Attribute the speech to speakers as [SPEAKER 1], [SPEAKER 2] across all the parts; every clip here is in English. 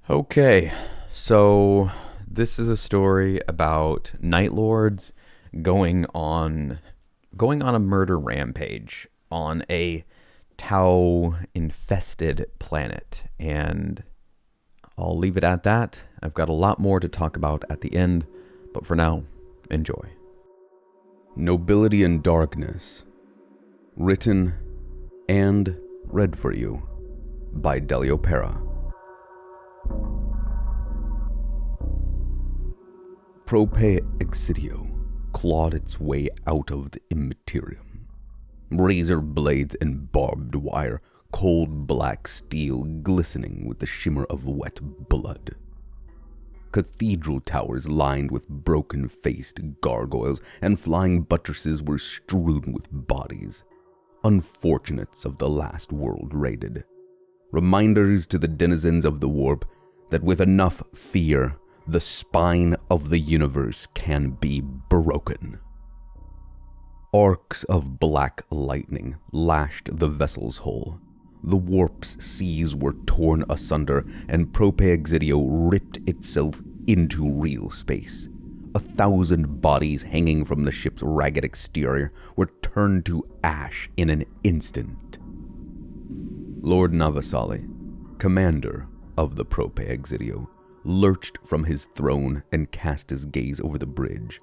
[SPEAKER 1] Okay, so this is a story about night lords going on a murder rampage on a Tau infested planet, and I'll leave it at that. I've got a lot more to talk about at the end, but for now, enjoy.
[SPEAKER 2] Nobility and Darkness, written and read for you by Delio Pera. Proprietary clawed its way out of the immaterium. Razor blades and barbed wire, cold black steel glistening with the shimmer of wet blood. Cathedral towers lined with broken-faced gargoyles and flying buttresses were strewn with bodies. Unfortunates of the last world raided. Reminders to the denizens of the warp that with enough fear, the spine of the universe can be broken. Arcs of black lightning lashed the vessel's hull. The warp's seas were torn asunder, and Proprietary ripped itself into real space. 1,000 bodies hanging from the ship's ragged exterior were turned to ash in an instant. Lord Navasali, commander of the Proprietary, lurched from his throne and cast his gaze over the bridge.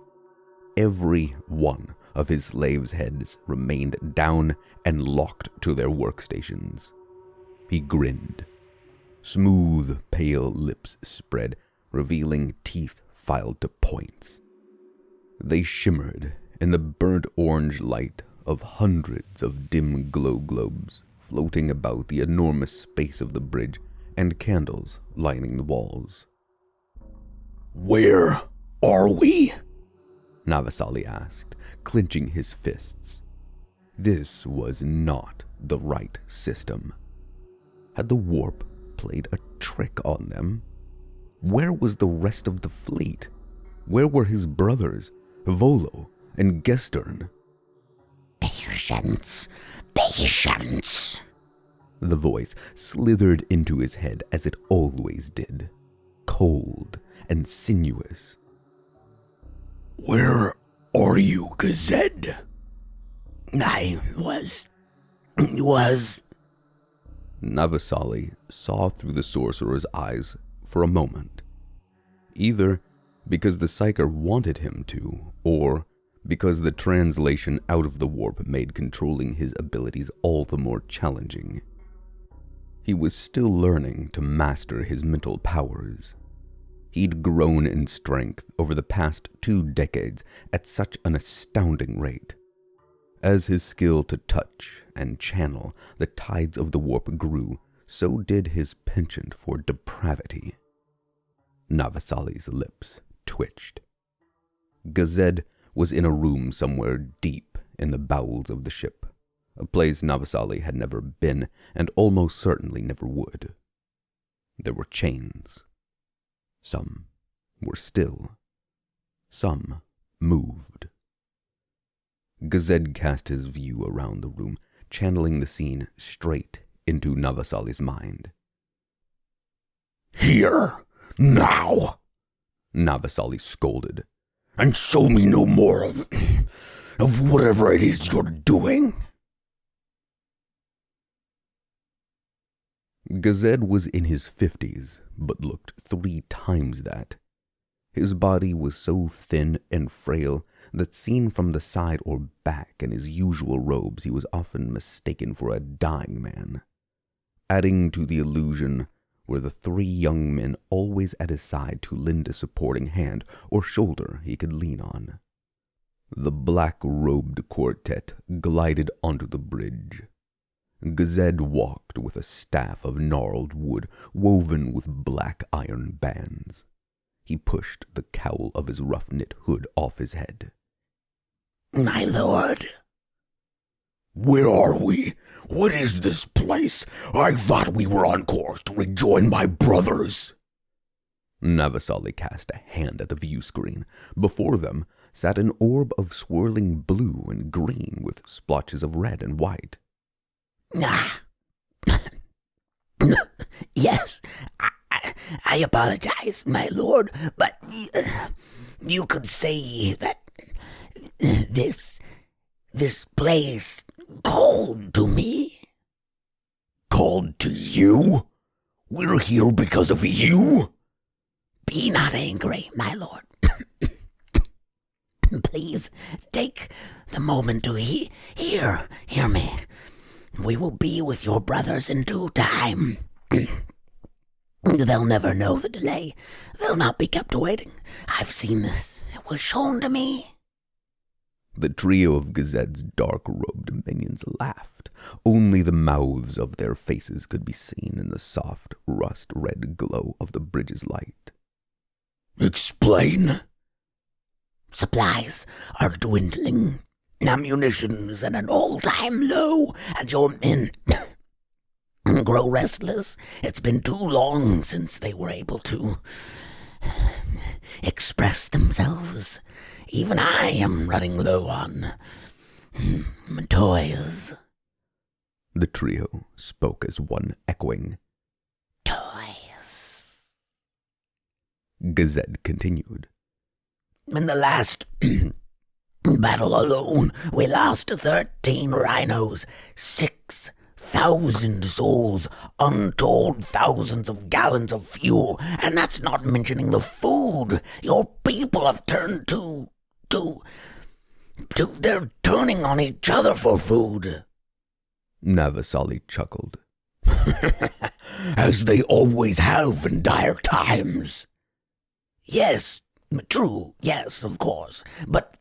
[SPEAKER 2] Every one of his slaves' heads remained down and locked to their workstations. He grinned. Smooth, pale lips spread, revealing teeth filed to points. They shimmered in the burnt orange light of hundreds of dim glow globes floating about the enormous space of the bridge and candles lining the walls.
[SPEAKER 3] "Where are we?"
[SPEAKER 2] Navasali asked, clenching his fists. This was not the right system. Had the warp played a trick on them? Where was the rest of the fleet? Where were his brothers, Volo and Gestern?
[SPEAKER 3] Patience.
[SPEAKER 2] The voice slithered into his head as it always did, cold and sinuous.
[SPEAKER 3] "Where are you, Gazed?" I was...
[SPEAKER 2] Navasali saw through the sorcerer's eyes for a moment, either because the psyker wanted him to, or because the translation out of the warp made controlling his abilities all the more challenging. He was still learning to master his mental powers. He'd grown in strength over the past 2 decades at such an astounding rate. As his skill to touch and channel the tides of the warp grew, so did his penchant for depravity. Navasali's lips twitched. Gazed was in a room somewhere deep in the bowels of the ship, a place Navasali had never been and almost certainly never would. There were chains. Some were still. Some moved. Gazed cast his view around the room, channeling the scene straight into Navasali's mind.
[SPEAKER 3] "Here, now,"
[SPEAKER 2] Navasali scolded.
[SPEAKER 3] "and show me no more of whatever it is you're doing."
[SPEAKER 2] Gazed was in his 50s, but looked 3 times that. His body was so thin and frail that seen from the side or back in his usual robes, he was often mistaken for a dying man. Adding to the illusion were the 3 young men always at his side to lend a supporting hand or shoulder he could lean on. The black-robed quartet glided onto the bridge. Gazed walked with a staff of gnarled wood woven with black iron bands. He pushed the cowl of his rough-knit hood off his head.
[SPEAKER 3] "My lord." "Where are we? What is this place? I thought we were on course to rejoin my brothers."
[SPEAKER 2] Navasali cast a hand at the view screen. Before them sat an orb of swirling blue and green with splotches of red and white.
[SPEAKER 3] Yes, I apologize, my lord, but you could say that this place called to me.
[SPEAKER 2] Called to you? We're here because of you?
[SPEAKER 3] Be not angry, my lord. Please take the moment to hear me. We will be with your brothers in due time. They'll never know the delay. They'll not be kept waiting. I've seen this. It was shown to me.
[SPEAKER 2] The trio of Gazette's dark-robed minions laughed. Only the mouths of their faces could be seen in the soft, rust-red glow of the bridge's light.
[SPEAKER 3] Explain. Supplies are dwindling. Ammunition is at an all-time low, and your men grow restless. It's been too long since they were able to express themselves. Even I am running low on toys.
[SPEAKER 2] The trio spoke as one, echoing,
[SPEAKER 3] Toys.
[SPEAKER 2] Gazette continued.
[SPEAKER 3] In the last battle alone, we lost 13 rhinos, 6,000 souls, untold thousands of gallons of fuel, and that's not mentioning the food your people have turned to they're turning on each other for food.
[SPEAKER 2] Navasali chuckled.
[SPEAKER 3] As they always have in dire times. Yes, true, yes, of course, but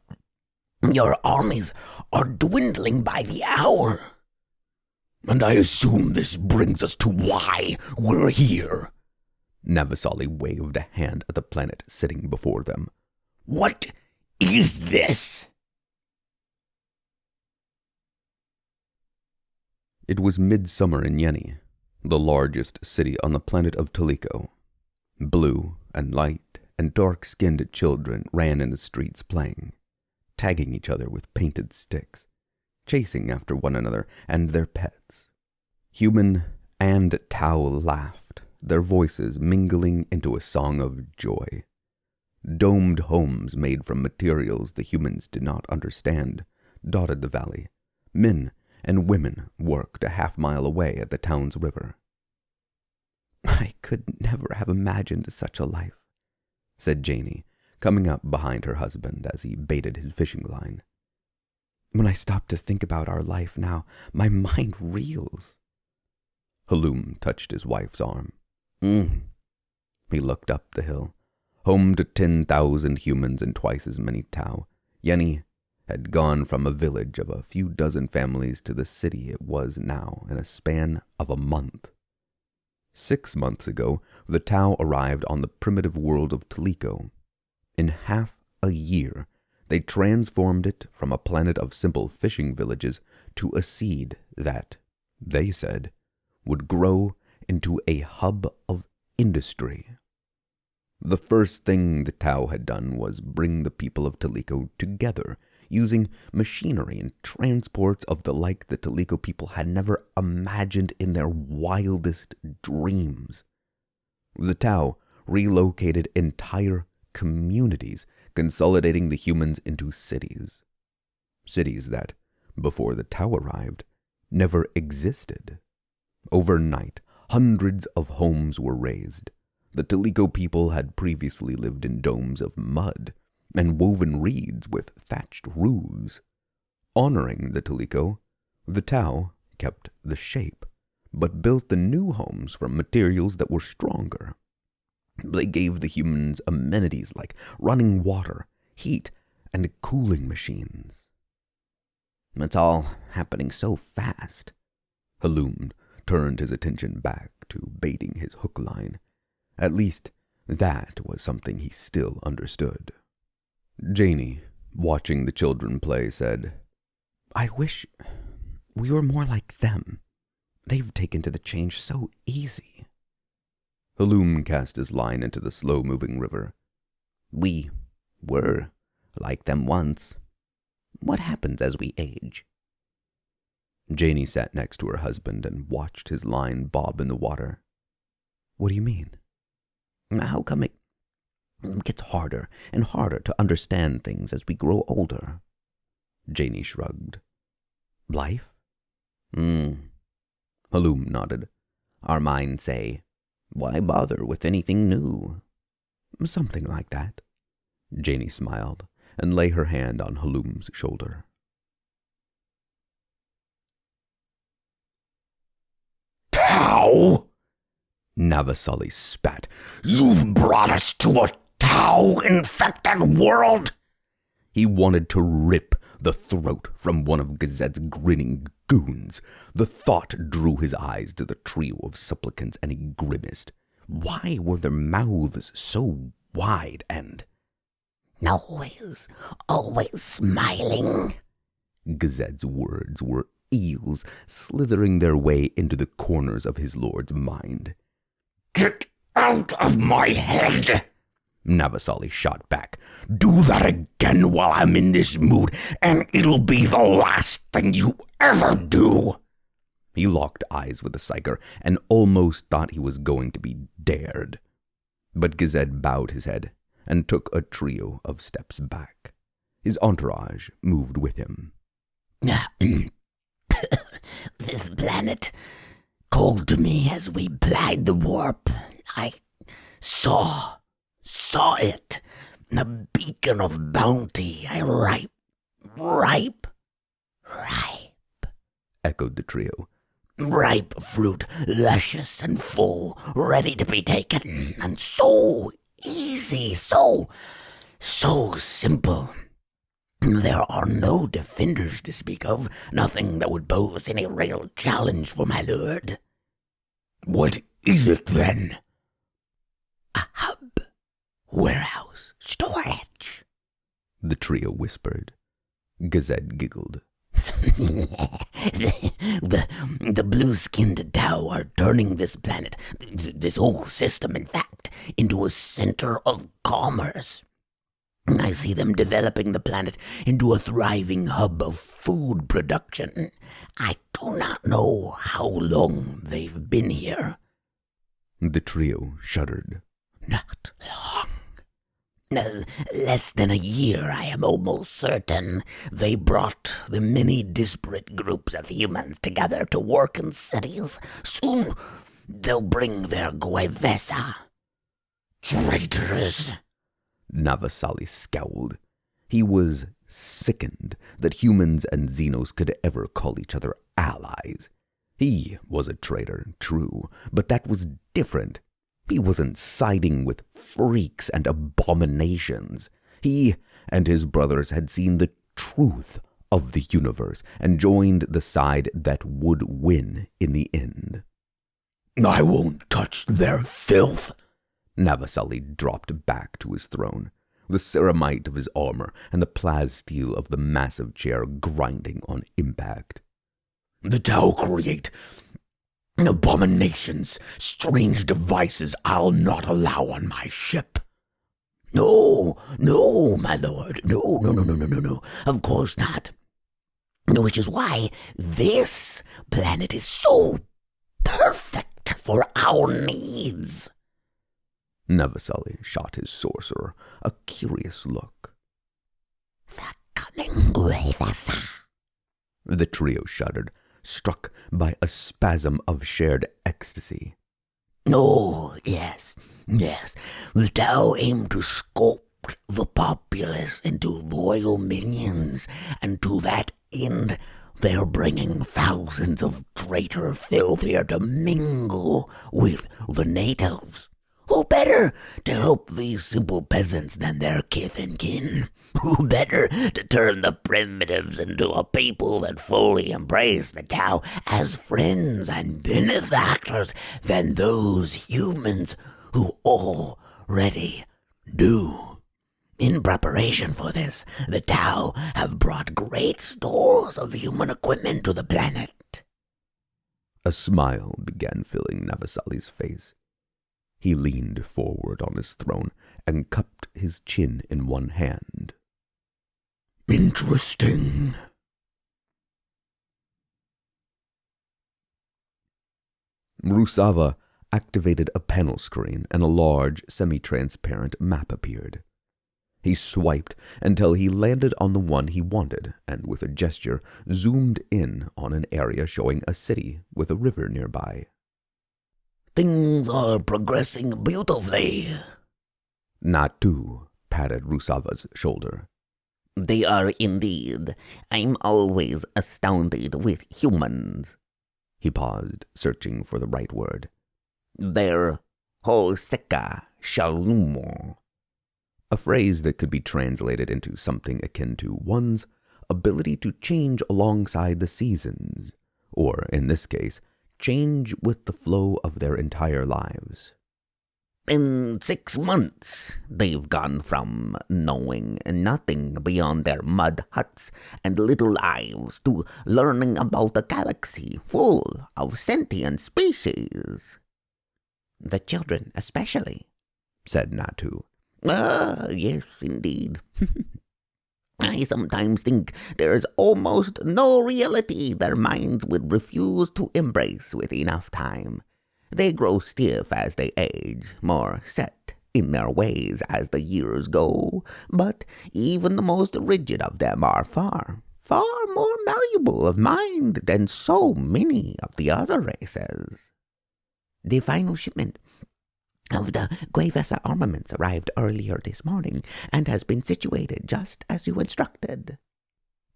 [SPEAKER 3] your armies are dwindling by the hour. And I assume this brings us to why we're here.
[SPEAKER 2] Navasali waved a hand at the planet sitting before them.
[SPEAKER 3] What is this?
[SPEAKER 2] It was midsummer in Yeni, the largest city on the planet of Talico. Blue and light and dark-skinned children ran in the streets playing, tagging each other with painted sticks, chasing after one another and their pets. Human and Tau laughed, their voices mingling into a song of joy. Domed homes made from materials the humans did not understand dotted the valley. Men and women worked a half-mile away at the town's river. "I could never have imagined such a life," said Janie, coming up behind her husband as he baited his fishing line. "When I stop to think about our life now, my mind reels." Halum touched his wife's arm. He looked up the hill. Home to 10,000 humans and twice as many Tau, Yeni had gone from a village of a few dozen families to the city it was now in a span of a month. 6 months ago, the Tau arrived on the primitive world of Talico. In half a year, they transformed it from a planet of simple fishing villages to a seed that, they said, would grow into a hub of industry. The first thing the Tau had done was bring the people of Talico together, using machinery and transports of the like the Talico people had never imagined in their wildest dreams. The Tau relocated entire communities, consolidating the humans into cities. Cities that, before the Tau arrived, never existed. Overnight, hundreds of homes were raised. The Talico people had previously lived in domes of mud and woven reeds with thatched roofs. Honoring the Talico, the Tau kept the shape, but built the new homes from materials that were stronger. They gave the humans amenities like running water, heat, and cooling machines. "It's all happening so fast." Halum turned his attention back to baiting his hook line. At least, that was something he still understood. Janie, watching the children play, said, "I wish we were more like them. They've taken to the change so easy." Halum cast his line into the slow-moving river. "We were like them once. What happens as we age?" Janie sat next to her husband and watched his line bob in the water. "What do you mean?" How come it gets harder and harder to understand things as we grow older? Janie shrugged. Life? Halum nodded. Our minds say, why bother with anything new? Something like that. Janie smiled and lay her hand on Halum's shoulder.
[SPEAKER 3] Tau?
[SPEAKER 2] Navasali spat.
[SPEAKER 3] You've brought us to a Tau-infected world?
[SPEAKER 2] He wanted to rip the throat from one of Gazette's grinning goons. The thought drew his eyes to the trio of supplicants, and he grimaced. Why were their mouths so wide and...
[SPEAKER 3] Always smiling.
[SPEAKER 2] Gazette's words were eels slithering their way into the corners of his lord's mind.
[SPEAKER 3] Get out of my head!
[SPEAKER 2] Navasali shot back.
[SPEAKER 3] Do that again while I'm in this mood, and it'll be the last thing you ever do.
[SPEAKER 2] He locked eyes with the psyker and almost thought he was going to be dared. But Gazette bowed his head and took a trio of steps back. His entourage moved with him.
[SPEAKER 3] This planet called to me as we plied the warp. I saw it. A beacon of bounty. Ripe,
[SPEAKER 2] Echoed the trio.
[SPEAKER 3] Ripe fruit, luscious and full, ready to be taken, and so easy, so simple. There are no defenders to speak of, nothing that would pose any real challenge for my lord. What is it then? A hub, warehouse, storage.
[SPEAKER 2] The trio whispered. Gazette giggled.
[SPEAKER 3] The blue-skinned Tau are turning this planet, this whole system, in fact, into a center of commerce. I see them developing the planet into a thriving hub of food production. I do not know how long they've been here.
[SPEAKER 2] The trio shuddered.
[SPEAKER 3] Not long. Less than a year, I am almost certain. They brought the many disparate groups of humans together to work in cities. Soon they'll bring their Guevesa. Traitors!
[SPEAKER 2] Navasali scowled. He was sickened that humans and Xenos could ever call each other allies. He was a traitor, true, but that was different. He wasn't siding with freaks and abominations. He and his brothers had seen the truth of the universe and joined the side that would win in the end.
[SPEAKER 3] I won't touch their filth.
[SPEAKER 2] Navasali dropped back to his throne, the ceramite of his armor and the plasteel of the massive chair grinding on impact.
[SPEAKER 3] The Tau create abominations, strange devices I'll not allow on my ship. No, my lord. No. Of course not. Which is why this planet is so perfect for our needs.
[SPEAKER 2] Navasali shot his sorcerer a curious look.
[SPEAKER 3] The coming Guevesa.
[SPEAKER 2] The trio shuddered, struck by a spasm of shared ecstasy.
[SPEAKER 3] Oh, yes. The Tau aim to sculpt the populace into loyal minions, and to that end they're bringing thousands of traitor filth here to mingle with the natives. Who better to help these simple peasants than their kith and kin? Who better to turn the primitives into a people that fully embrace the Tau as friends and benefactors than those humans who already do? In preparation for this, the Tau have brought great stores of human equipment to the planet.
[SPEAKER 2] A smile began filling Navasali's face. He leaned forward on his throne and cupped his chin in one hand.
[SPEAKER 3] Interesting.
[SPEAKER 2] Rusava activated a panel screen and a large, semi-transparent map appeared. He swiped until he landed on the one he wanted and with a gesture zoomed in on an area showing a city with a river nearby.
[SPEAKER 3] Things are progressing beautifully.
[SPEAKER 2] Natu patted Rusava's shoulder.
[SPEAKER 3] They are indeed. I'm always astounded with humans.
[SPEAKER 2] He paused, searching for the right word.
[SPEAKER 3] Their Hoseka Shalumo.
[SPEAKER 2] A phrase that could be translated into something akin to one's ability to change alongside the seasons, or, in this case, change with the flow of their entire lives.
[SPEAKER 3] In 6 months, they've gone from knowing nothing beyond their mud huts and little lives to learning about a galaxy full of sentient species. The children especially,
[SPEAKER 2] said Natu.
[SPEAKER 3] Yes, indeed. I sometimes think there is almost no reality their minds would refuse to embrace with enough time. They grow stiff as they age, more set in their ways as the years go, but even the most rigid of them are far more malleable of mind than so many of the other races. The final shipment of the Guevesa armaments arrived earlier this morning and has been situated just as you instructed.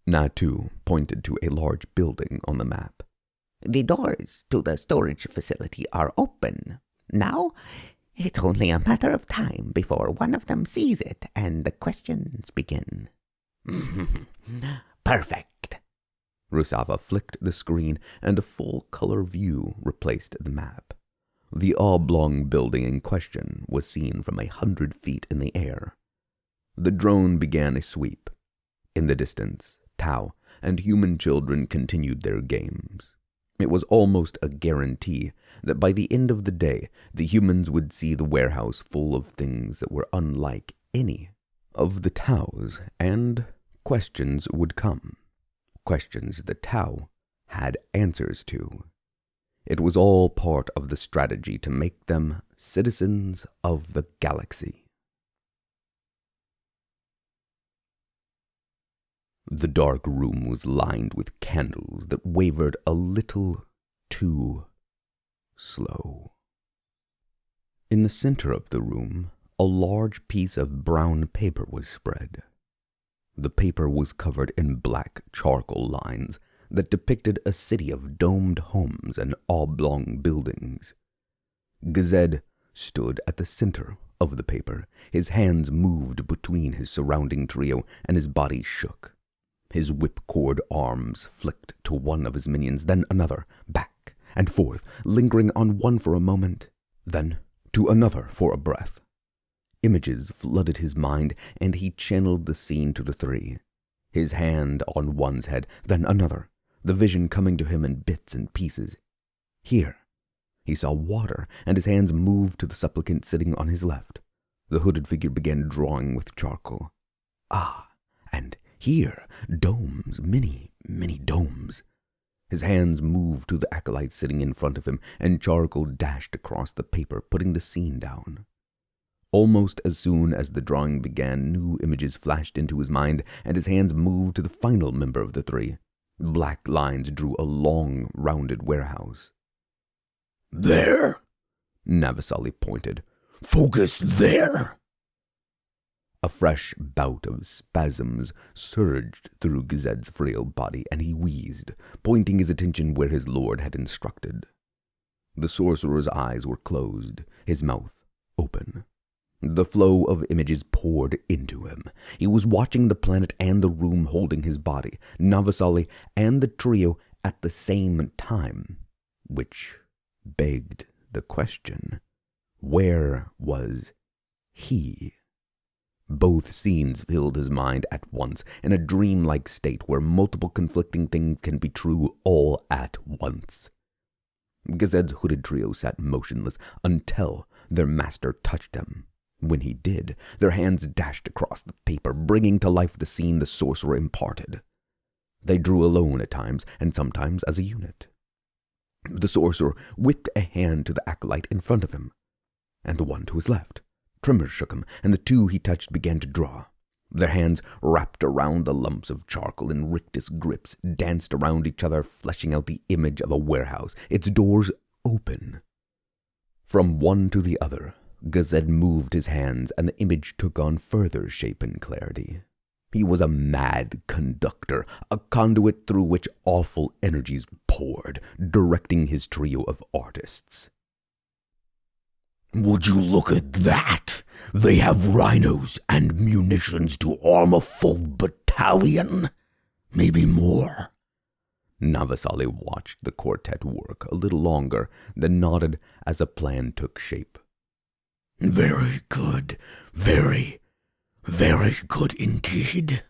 [SPEAKER 2] Natu pointed to a large building on the map.
[SPEAKER 3] The doors to the storage facility are open. Now, it's only a matter of time before one of them sees it and the questions begin. Perfect.
[SPEAKER 2] Rusava flicked the screen and a full-color view replaced the map. The oblong building in question was seen from 100 feet in the air. The drone began a sweep. In the distance, Tau and human children continued their games. It was almost a guarantee that by the end of the day, the humans would see the warehouse full of things that were unlike any of the Taus, and questions would come. Questions the Tau had answers to. It was all part of the strategy to make them citizens of the galaxy. The dark room was lined with candles that wavered a little too slow. In the center of the room, a large piece of brown paper was spread. The paper was covered in black charcoal lines that depicted a city of domed homes and oblong buildings. Gazed stood at the center of the paper. His hands moved between his surrounding trio, and his body shook. His whipcord arms flicked to one of his minions, then another, back and forth, lingering on one for a moment, then to another for a breath. Images flooded his mind, and he channeled the scene to the three. His hand on one's head, then another, the vision coming to him in bits and pieces. Here, he saw water, and his hands moved to the supplicant sitting on his left. The hooded figure began drawing with charcoal. And here, domes, many domes. His hands moved to the acolyte sitting in front of him, and charcoal dashed across the paper, putting the scene down. Almost as soon as the drawing began, new images flashed into his mind, and his hands moved to the final member of the three. Black lines drew a long, rounded warehouse.
[SPEAKER 3] There!
[SPEAKER 2] Navasali pointed.
[SPEAKER 3] Focus there!
[SPEAKER 2] A fresh bout of spasms surged through Gazed's frail body, and he wheezed, pointing his attention where his lord had instructed. The sorcerer's eyes were closed, his mouth open. The flow of images poured into him. He was watching the planet and the room holding his body, Navasali and the trio at the same time, which begged the question, where was he? Both scenes filled his mind at once, in a dreamlike state where multiple conflicting things can be true all at once. Gazed's hooded trio sat motionless until their master touched them. When he did, their hands dashed across the paper, bringing to life the scene the sorcerer imparted. They drew alone at times, and sometimes as a unit. The sorcerer whipped a hand to the acolyte in front of him, and the one to his left. Tremors shook him, and the two he touched began to draw. Their hands wrapped around the lumps of charcoal in rictus grips, danced around each other, fleshing out the image of a warehouse, its doors open. From one to the other, Gazed moved his hands, and the image took on further shape and clarity. He was a mad conductor, a conduit through which awful energies poured, directing his trio of artists.
[SPEAKER 3] Would you look at that? They have rhinos and munitions to arm a full battalion. Maybe more.
[SPEAKER 2] Navasali watched the quartet work a little longer, then nodded as a plan took shape.
[SPEAKER 3] Very good. Very, very good indeed.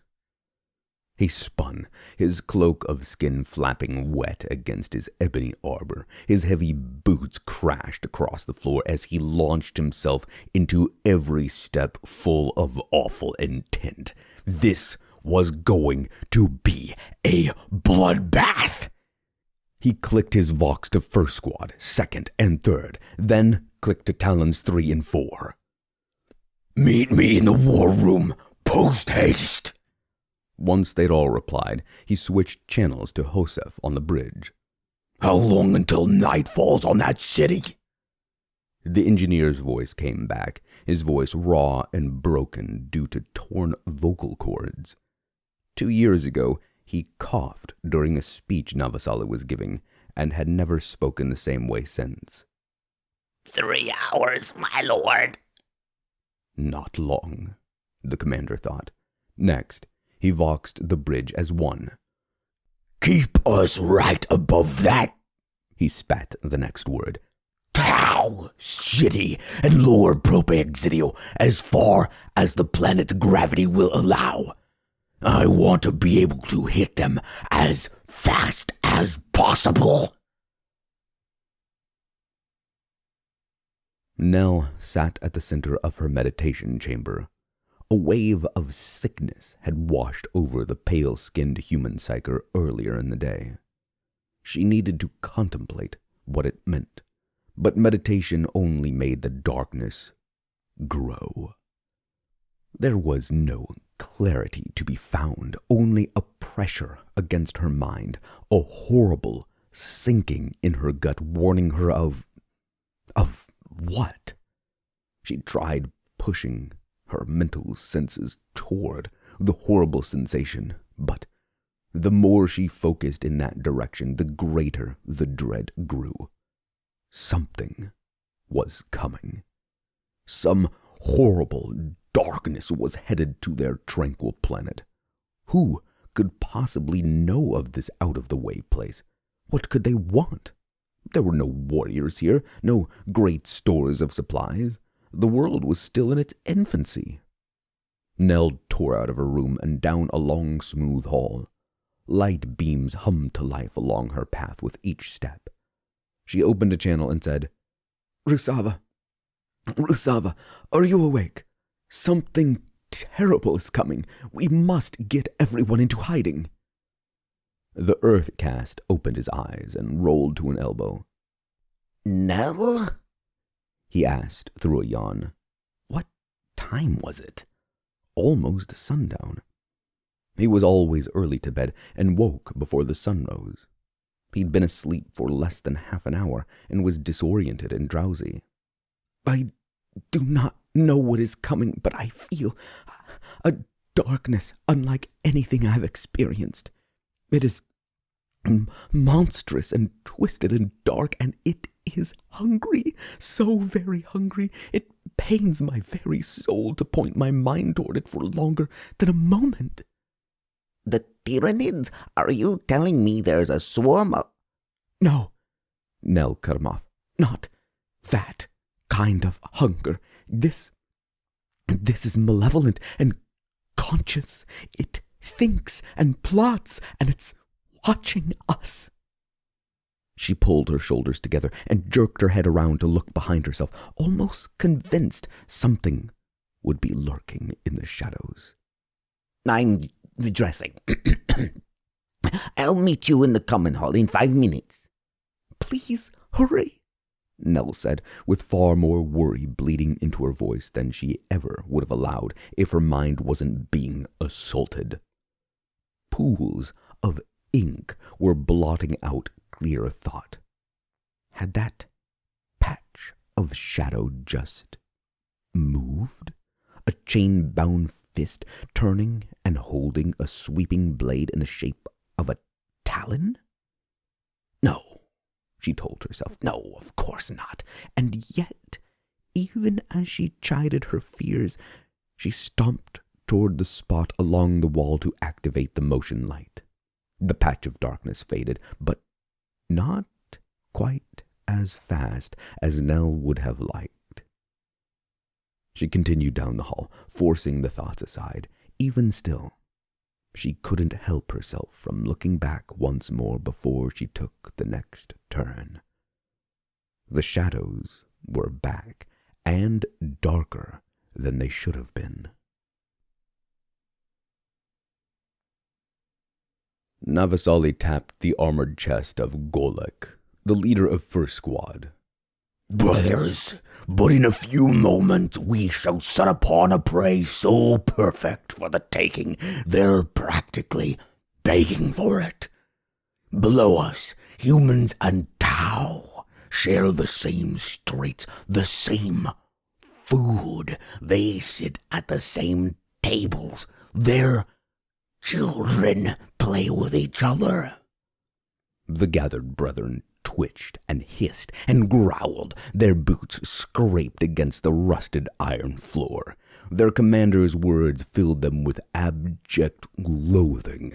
[SPEAKER 2] He spun, his cloak of skin flapping wet against his ebony arbor. His heavy boots crashed across the floor as he launched himself into every step full of awful intent. This was going to be a bloodbath. He clicked his vox to first squad, second, and third, then clicked to talons 3 and 4.
[SPEAKER 3] Meet me in the war room, post-haste.
[SPEAKER 2] Once they'd all replied, he switched channels to Josef on the bridge.
[SPEAKER 3] How long until night falls on that city?
[SPEAKER 2] The engineer's voice came back, his voice raw and broken due to torn vocal cords. 2 years ago, he coughed during a speech Navasali was giving, and had never spoken the same way since.
[SPEAKER 3] 3 hours, my lord.
[SPEAKER 2] Not long, the commander thought. Next, he voxed the bridge as one.
[SPEAKER 3] Keep us right above that.
[SPEAKER 2] He spat the next word.
[SPEAKER 3] Tau City and lower Proprietary as far as the planet's gravity will allow. I want to be able to hit them as fast as possible.
[SPEAKER 2] Nell sat at the center of her meditation chamber. A wave of sickness had washed over the pale-skinned human psyker earlier in the day. She needed to contemplate what it meant, but meditation only made the darkness grow. There was no clarity to be found, only a pressure against her mind, a horrible sinking in her gut warning her of what? She tried pushing her mental senses toward the horrible sensation, but the more she focused in that direction, the greater the dread grew. Something was coming. Some horrible darkness was headed to their tranquil planet. Who could possibly know of this out-of-the-way place? What could they want? There were no warriors here, no great stores of supplies. The world was still in its infancy. Nell tore out of her room and down a long, smooth hall. Light beams hummed to life along her path with each step. She opened a channel and said, Rusava, are you awake? Something terrible is coming. We must get everyone into hiding. The Earth Cast opened his eyes and rolled to an elbow.
[SPEAKER 3] Nell?
[SPEAKER 2] He asked through a yawn. What time was it? Almost sundown. He was always early to bed and woke before the sun rose. He'd been asleep for less than half an hour and was disoriented and drowsy. I do not know what is coming, but I feel a darkness unlike anything I've experienced. It is monstrous and twisted and dark, and it is hungry, so very hungry. It pains my very soul to point my mind toward it for longer than a moment.
[SPEAKER 3] The Tyranids? Are you telling me there's a swarm of...
[SPEAKER 2] No, Nell cut him off. Not that kind of hunger. This is malevolent and conscious. It thinks and plots, and it's watching us. She pulled her shoulders together and jerked her head around to look behind herself, almost convinced something would be lurking in the shadows.
[SPEAKER 3] I'm dressing. I'll meet you in the common hall in 5 minutes.
[SPEAKER 2] Please, hurry, Nell said, with far more worry bleeding into her voice than she ever would have allowed if her mind wasn't being assaulted. Pools of ink were blotting out clear thought. Had that patch of shadow just moved? A chain-bound fist turning and holding a sweeping blade in the shape of a talon? No, she told herself. No, of course not. And yet, even as she chided her fears, she stomped toward the spot along the wall to activate the motion light. The patch of darkness faded, but not quite as fast as Nell would have liked. She continued down the hall, forcing the thoughts aside. Even still, she couldn't help herself from looking back once more before she took the next turn. The shadows were back, and darker than they should have been. Navasali tapped the armored chest of Golek, the leader of First Squad.
[SPEAKER 3] Brothers, but in a few moments we shall set upon a prey so perfect for the taking, they're practically begging for it. Below us, humans and Tau share the same streets, the same food. They sit at the same tables. Their children play with each other.
[SPEAKER 2] The gathered brethren twitched and hissed and growled. Their boots scraped against the rusted iron floor. Their commander's words filled them with abject loathing.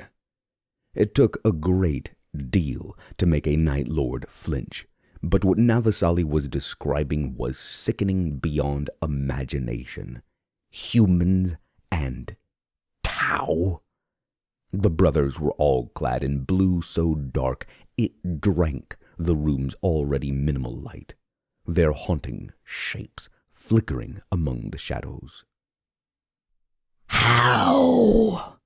[SPEAKER 2] It took a great deal to make a Night Lord flinch, but what Navasali was describing was sickening beyond imagination. Humans and Tau. The brothers were all clad in blue so dark it drank the room's already minimal light, their haunting shapes flickering among the shadows.
[SPEAKER 3] How?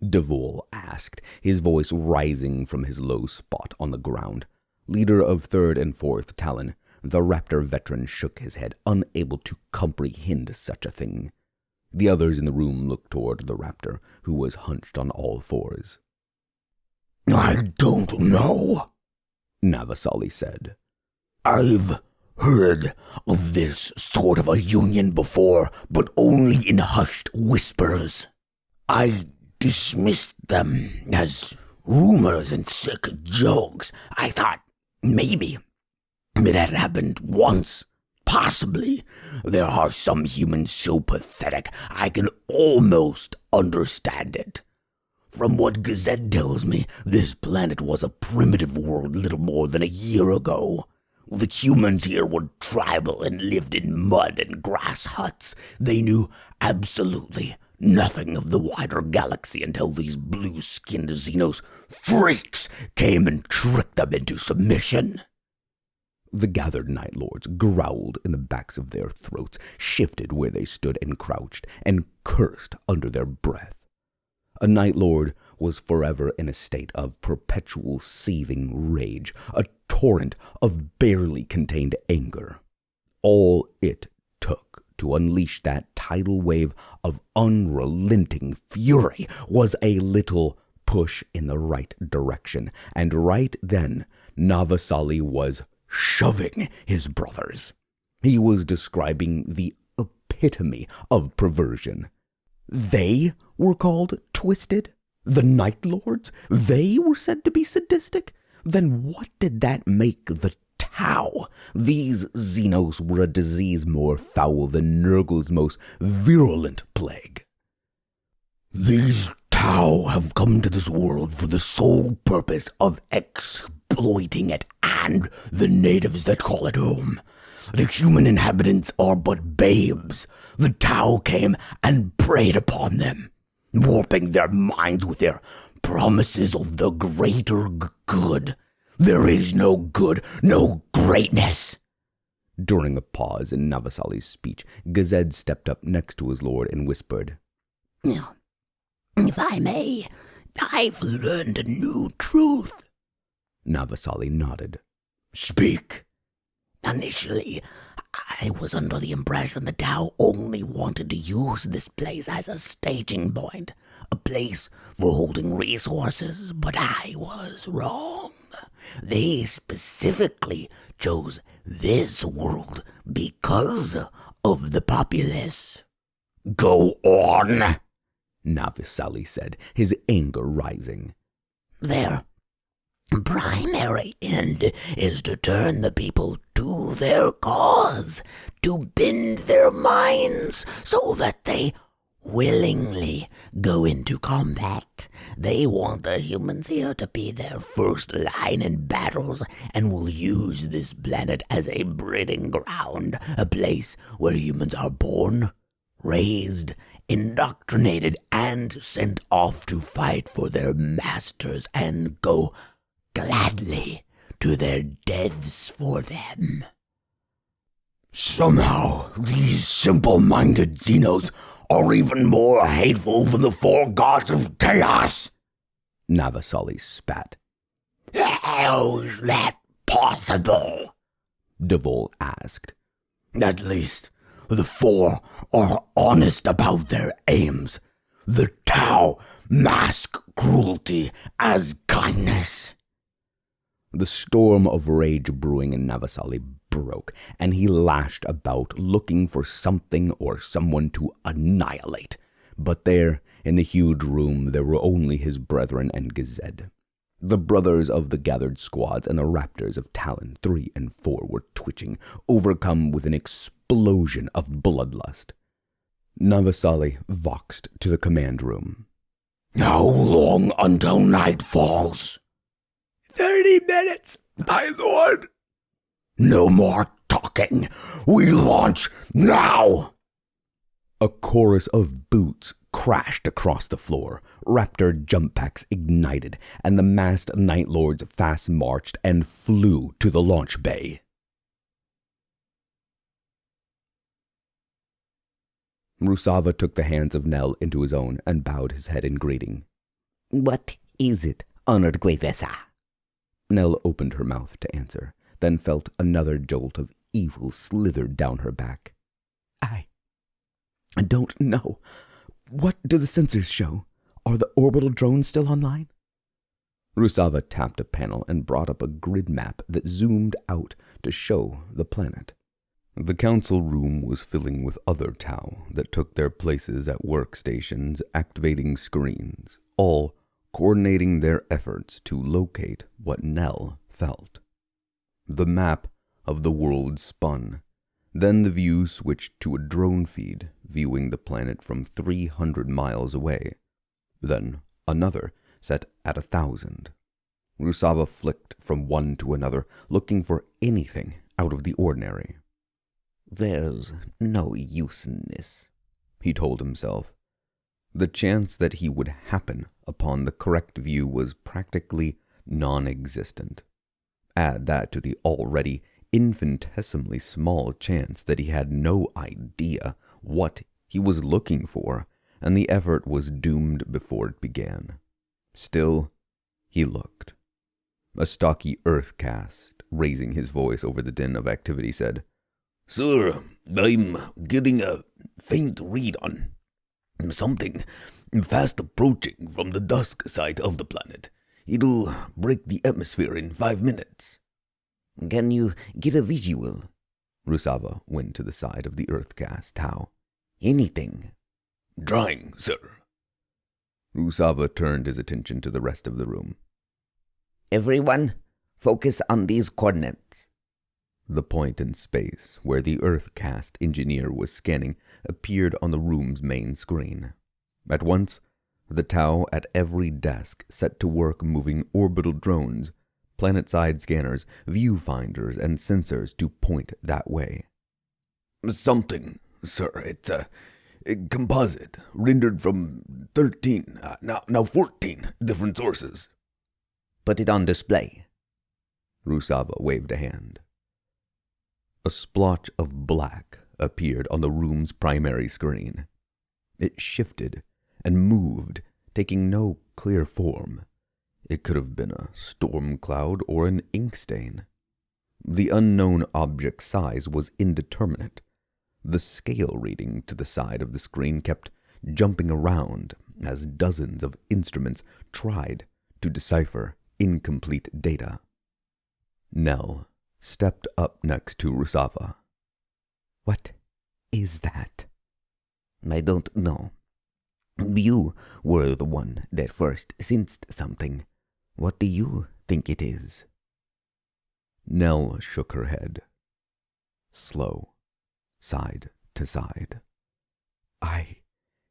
[SPEAKER 2] Devol asked, his voice rising from his low spot on the ground. Leader of Third and Fourth Talon, the Raptor veteran shook his head, unable to comprehend such a thing. The others in the room looked toward the Raptor, who was hunched on all fours.
[SPEAKER 3] I don't know,
[SPEAKER 2] Navasali said.
[SPEAKER 3] I've heard of this sort of a union before, but only in hushed whispers. I dismissed them as rumors and sick jokes. I thought maybe it had happened once. Possibly. There are some humans so pathetic I can almost understand it. From what Gazette tells me, this planet was a primitive world little more than a year ago. The humans here were tribal and lived in mud and grass huts. They knew absolutely nothing of the wider galaxy until these blue-skinned Xenos freaks came and tricked them into submission.
[SPEAKER 2] The gathered Night Lords growled in the backs of their throats, shifted where they stood and crouched, and cursed under their breath. A Night Lord was forever in a state of perpetual seething rage, a torrent of barely contained anger. All it took to unleash that tidal wave of unrelenting fury was a little push in the right direction, and right then Navasali was shoving his brothers. He was describing the epitome of perversion. They were called twisted? The Night Lords? They were said to be sadistic? Then what did that make the Tau? These Xenos were a disease more foul than Nurgle's most virulent plague.
[SPEAKER 3] These Tau have come to this world for the sole purpose of exploiting it and the natives that call it home. The human inhabitants are but babes. The Tau came and preyed upon them, warping their minds with their promises of the greater good. There is no good, no greatness.
[SPEAKER 2] During a pause in Navasali's speech, Gazed stepped up next to his lord and whispered,
[SPEAKER 3] If I may, I've learned a new truth.
[SPEAKER 2] Navasali nodded.
[SPEAKER 3] Speak. Initially, I was under the impression the Tao only wanted to use this place as a staging point, a place for holding resources, but I was wrong. They specifically chose this world because of the populace.
[SPEAKER 2] Go on, Navisali said, his anger rising.
[SPEAKER 3] Their primary end is to turn the people to their cause, to bend their minds so that they willingly go into combat. They want the humans here to be their first line in battles and will use this planet as a breeding ground, a place where humans are born, raised, indoctrinated, and sent off to fight for their masters and go gladly to their deaths for them.
[SPEAKER 2] Somehow, these simple-minded Xenos are even more hateful than the four gods of chaos, Navasali spat.
[SPEAKER 3] How is that possible?
[SPEAKER 2] Devol asked.
[SPEAKER 3] At least the four are honest about their aims. The Tao mask cruelty as kindness.
[SPEAKER 2] The storm of rage brewing in Navasali broke, and he lashed about looking for something or someone to annihilate. But there, in the huge room, there were only his brethren and Gazed. The brothers of the gathered squads and the raptors of Talon 3 and 4 were twitching, overcome with an explosion of bloodlust. Navasali voxed to the command room.
[SPEAKER 3] How long until night falls?
[SPEAKER 2] 30 minutes, my lord.
[SPEAKER 3] No more talking. We launch now!
[SPEAKER 2] A chorus of boots crashed across the floor. Raptor jump packs ignited, and the masked Night Lords fast marched and flew to the launch bay. Rusava took the hands of Nell into his own and bowed his head in greeting.
[SPEAKER 3] What is it, honored Gwevesa?
[SPEAKER 2] Nell opened her mouth to answer, then felt another jolt of evil slither down her back. I don't know. What do the sensors show? Are the orbital drones still online? Rusava tapped a panel and brought up a grid map that zoomed out to show the planet. The council room was filling with other Tau that took their places at workstations, activating screens, all coordinating their efforts to locate what Nell felt. The map of the world spun. Then the view switched to a drone feed, viewing the planet from 300 miles away. Then another, set at 1,000. Rusava flicked from one to another, looking for anything out of the ordinary.
[SPEAKER 3] There's no use in this,
[SPEAKER 2] he told himself. The chance that he would happen upon the correct view was practically non-existent. Add that to the already infinitesimally small chance that he had no idea what he was looking for, and the effort was doomed before it began. Still, he looked. A stocky earth cast, raising his voice over the din of activity, said,
[SPEAKER 4] Sir, I'm getting a faint read on something fast approaching from the dusk side of the planet. It'll break the atmosphere in 5 minutes.
[SPEAKER 3] Can you get a visual?
[SPEAKER 2] Rusava went to the side of the earthcast Tau.
[SPEAKER 3] Anything.
[SPEAKER 4] Trying, sir.
[SPEAKER 2] Rusava turned his attention to the rest of the room.
[SPEAKER 3] Everyone, focus on these coordinates.
[SPEAKER 2] The point in space where the earthcast engineer was scanning appeared on the room's main screen. At once, the Tau at every desk set to work moving orbital drones, planet-side scanners, viewfinders, and sensors to point that way.
[SPEAKER 4] Something, sir. It's a composite rendered from 13, now 14 different sources.
[SPEAKER 3] Put it on display.
[SPEAKER 2] Rusava waved a hand. A splotch of black appeared on the room's primary screen. It shifted and moved, taking no clear form. It could have been a storm cloud or an ink stain. The unknown object's size was indeterminate. The scale reading to the side of the screen kept jumping around as dozens of instruments tried to decipher incomplete data. Nell stepped up next to Rusava.
[SPEAKER 3] What is that? I don't know. You were the one that first sensed something. What do you think it is?
[SPEAKER 2] Nell shook her head, slow, side to side.
[SPEAKER 3] I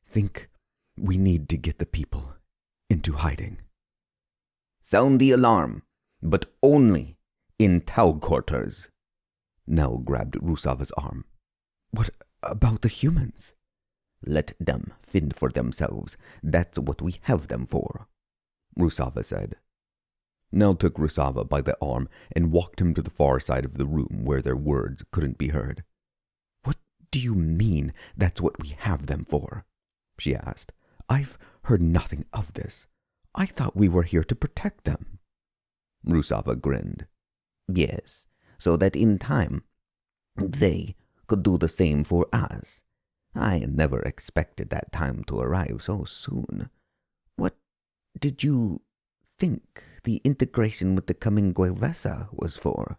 [SPEAKER 3] think we need to get the people into hiding. Sound the alarm, but only in Tau quarters.
[SPEAKER 2] Nell grabbed Rusava's arm.
[SPEAKER 3] What about the humans? Let them fend for themselves. That's what we have them for,
[SPEAKER 2] Rusava said. Nell took Rusava by the arm and walked him to the far side of the room where their words couldn't be heard.
[SPEAKER 3] What do you mean that's what we have them for? She asked. I've heard nothing of this. I thought we were here to protect them.
[SPEAKER 2] Rusava grinned.
[SPEAKER 3] Yes, so that in time they could do the same for us. I never expected that time to arrive so soon. What did you think the integration with the coming Guevesa was for?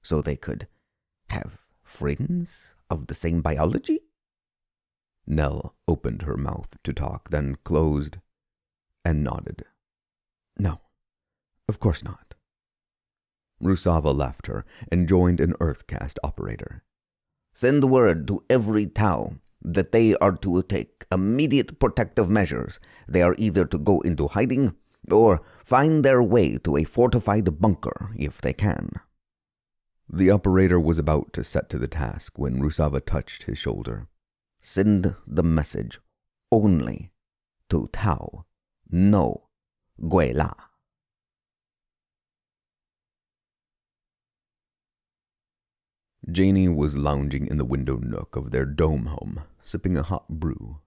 [SPEAKER 3] So they could have friends of the same biology?
[SPEAKER 2] Nell opened her mouth to talk, then closed and nodded.
[SPEAKER 3] No, of course not.
[SPEAKER 2] Rusava left her and joined an Earthcast operator.
[SPEAKER 3] Send word to every Tau that they are to take immediate protective measures. They are either to go into hiding or find their way to a fortified bunker if they can.
[SPEAKER 2] The operator was about to set to the task when Rusava touched his shoulder.
[SPEAKER 3] Send the message only to Tau, no Guela.
[SPEAKER 2] Janie was lounging in the window nook of their dome home, sipping a hot brew.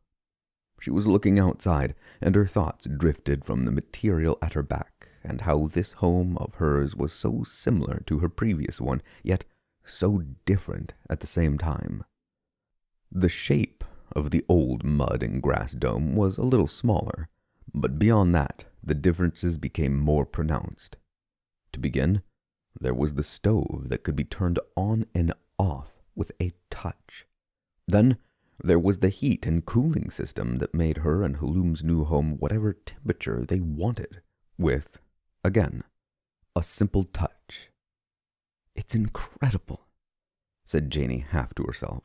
[SPEAKER 2] She was looking outside, and her thoughts drifted from the material at her back and how this home of hers was so similar to her previous one, yet so different at the same time. The shape of the old mud and grass dome was a little smaller, but beyond that, the differences became more pronounced. To begin, there was the stove that could be turned on and off with a touch. Then there was the heat and cooling system that made her and Halum's new home whatever temperature they wanted, with, again, a simple touch.
[SPEAKER 3] It's incredible,
[SPEAKER 2] said Janie half to herself.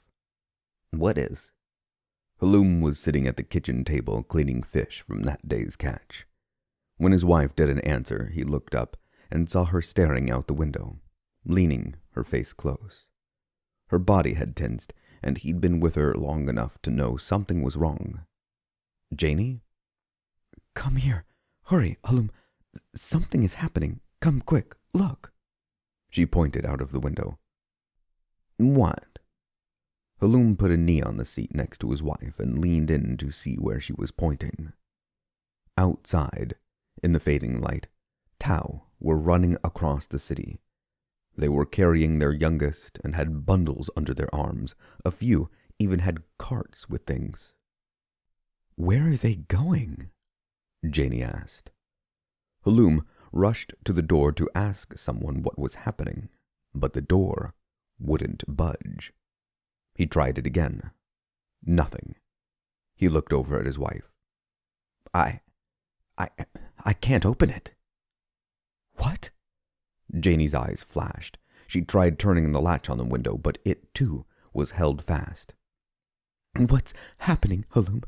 [SPEAKER 3] What is?
[SPEAKER 2] Halum was sitting at the kitchen table cleaning fish from that day's catch. When his wife didn't answer, he looked up and saw her staring out the window, leaning her face close. Her body had tensed, and he'd been with her long enough to know something was wrong. Janie?
[SPEAKER 3] Come here. Hurry, Halum. Something is happening. Come quick. Look.
[SPEAKER 2] She pointed out of the window.
[SPEAKER 3] What?
[SPEAKER 2] Halum put a knee on the seat next to his wife and leaned in to see where she was pointing. Outside, in the fading light, Tau were running across the city. They were carrying their youngest and had bundles under their arms. A few even had carts with things.
[SPEAKER 3] Where are they going?
[SPEAKER 2] Janie asked. Halum rushed to the door to ask someone what was happening, but the door wouldn't budge. He tried it again. Nothing. He looked over at his wife.
[SPEAKER 3] I can't open it. What?
[SPEAKER 2] Janie's eyes flashed. She tried turning the latch on the window, but it, too, was held fast.
[SPEAKER 3] What's happening, Halum?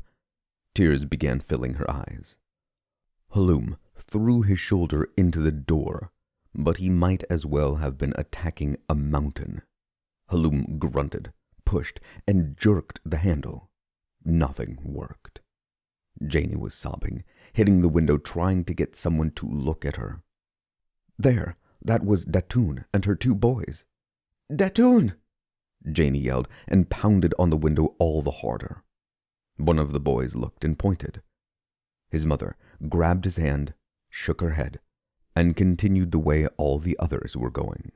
[SPEAKER 2] Tears began filling her eyes. Halum threw his shoulder into the door, but he might as well have been attacking a mountain. Halum grunted, pushed, and jerked the handle. Nothing worked. Janie was sobbing, hitting the window, trying to get someone to look at her. There, that was Datoon and her two boys.
[SPEAKER 3] Datoon!
[SPEAKER 2] Janie yelled and pounded on the window all the harder. One of the boys looked and pointed. His mother grabbed his hand, shook her head, and continued the way all the others were going.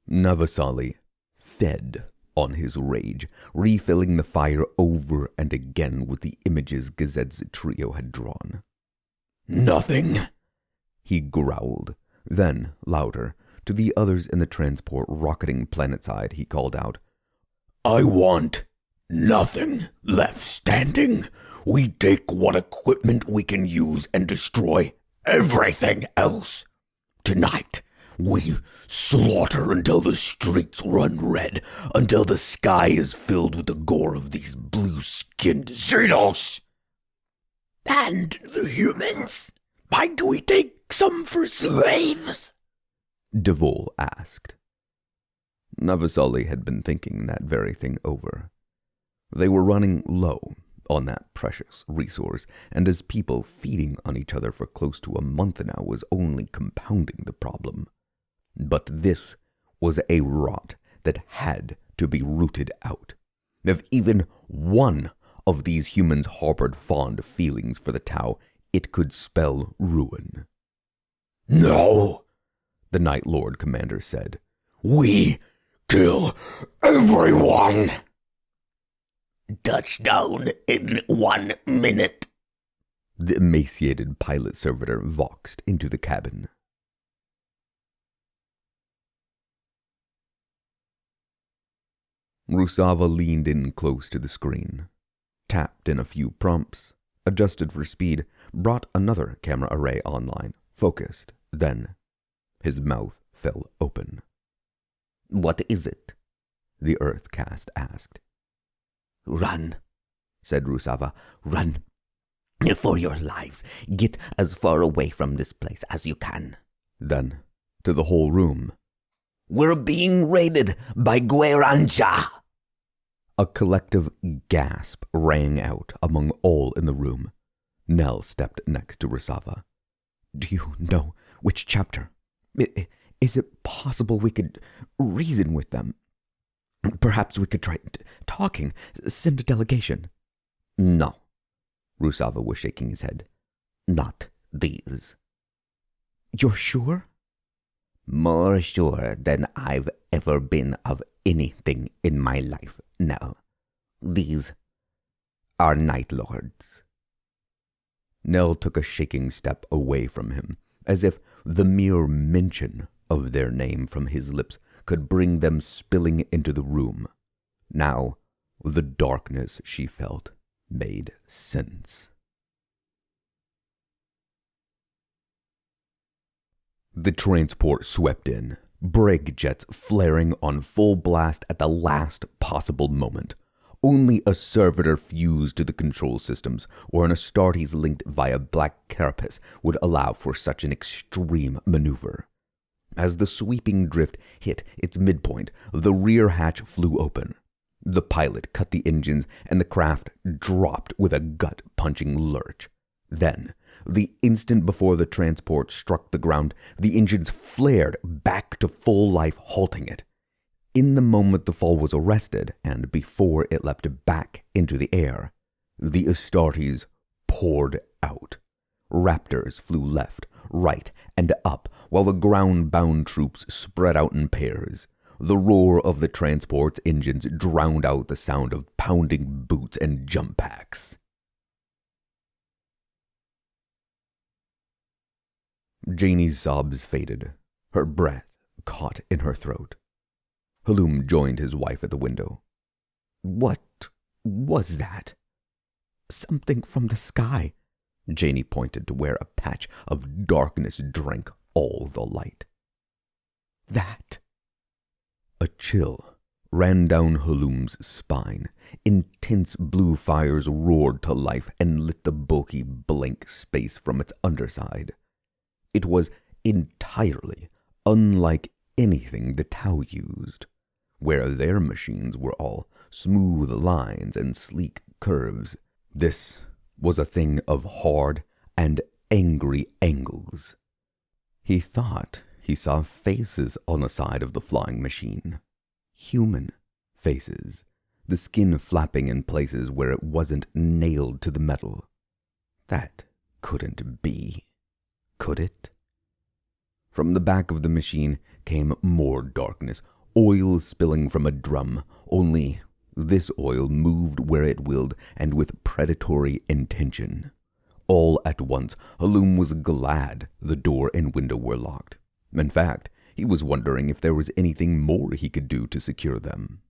[SPEAKER 2] Navasali fed on his rage, refilling the fire over and again with the images Gazette's trio had drawn.
[SPEAKER 4] Nothing,
[SPEAKER 2] he growled. Then, louder, to the others in the transport rocketing planetside, he called out,
[SPEAKER 4] I want nothing left standing. We take what equipment we can use and destroy everything else. Tonight, we slaughter until the streets run red, until the sky is filled with the gore of these blue-skinned Xenos. And the humans? Might we take some for slaves?
[SPEAKER 2] Devol asked. Navasali had been thinking that very thing over. They were running low on that precious resource, and as people feeding on each other for close to a month now was only compounding the problem. But this was a rot that had to be rooted out. If even one of these humans harbored fond feelings for the Tau, it could spell ruin.
[SPEAKER 4] No,
[SPEAKER 2] the Night Lord Commander said.
[SPEAKER 4] We kill everyone. Touchdown in 1 minute.
[SPEAKER 2] The emaciated pilot servitor voxed into the cabin. Rusava leaned in close to the screen, tapped in a few prompts, adjusted for speed, brought another camera array online, focused. Then his mouth fell open.
[SPEAKER 3] What is it?
[SPEAKER 2] The Earth Cast asked.
[SPEAKER 3] Run, said Rusava. Run. For your lives. Get as far away from this place as you can.
[SPEAKER 2] Then, to the whole room.
[SPEAKER 3] We're being raided by Gueranja.
[SPEAKER 2] A collective gasp rang out among all in the room. Nell stepped next to Rusava.
[SPEAKER 1] Do you know which chapter? Is it possible we could reason with them? Perhaps we could try talking, send a delegation.
[SPEAKER 3] No.
[SPEAKER 2] Rusava was shaking his head.
[SPEAKER 3] Not these.
[SPEAKER 1] You're sure?
[SPEAKER 3] More sure than I've ever been of anything in my life, Nell. These are Night Lords.
[SPEAKER 2] Nell took a shaking step away from him, as if the mere mention of their name from his lips could bring them spilling into the room. Now, the darkness she felt made sense. The transport swept in, brig jets flaring on full blast at the last possible moment. Only a servitor fused to the control systems or an Astartes linked via Black Carapace would allow for such an extreme maneuver. As the sweeping drift hit its midpoint, the rear hatch flew open. The pilot cut the engines and the craft dropped with a gut-punching lurch. Then, the instant before the transport struck the ground, the engines flared back to full life, halting it. In the moment the fall was arrested, and before it leapt back into the air, the Astartes poured out. Raptors flew left, right, and up, while the ground-bound troops spread out in pairs. The roar of the transport's engines drowned out the sound of pounding boots and jump packs. Janie's sobs faded, her breath caught in her throat. Halum joined his wife at the window.
[SPEAKER 1] What was that? Something from the sky.
[SPEAKER 2] Janie pointed to where a patch of darkness drank all the light.
[SPEAKER 1] That.
[SPEAKER 2] A chill ran down Halum's spine. Intense blue fires roared to life and lit the bulky blank space from its underside. It was entirely unlike anything the Tau used, where their machines were all smooth lines and sleek curves. This was a thing of hard and angry angles. He thought he saw faces on the side of the flying machine. Human faces, the skin flapping in places where it wasn't nailed to the metal. That couldn't be, could it? From the back of the machine came more darkness, oil spilling from a drum, only this oil moved where it willed and with predatory intention. All at once, Halum was glad the door and window were locked. In fact, he was wondering if there was anything more he could do to secure them.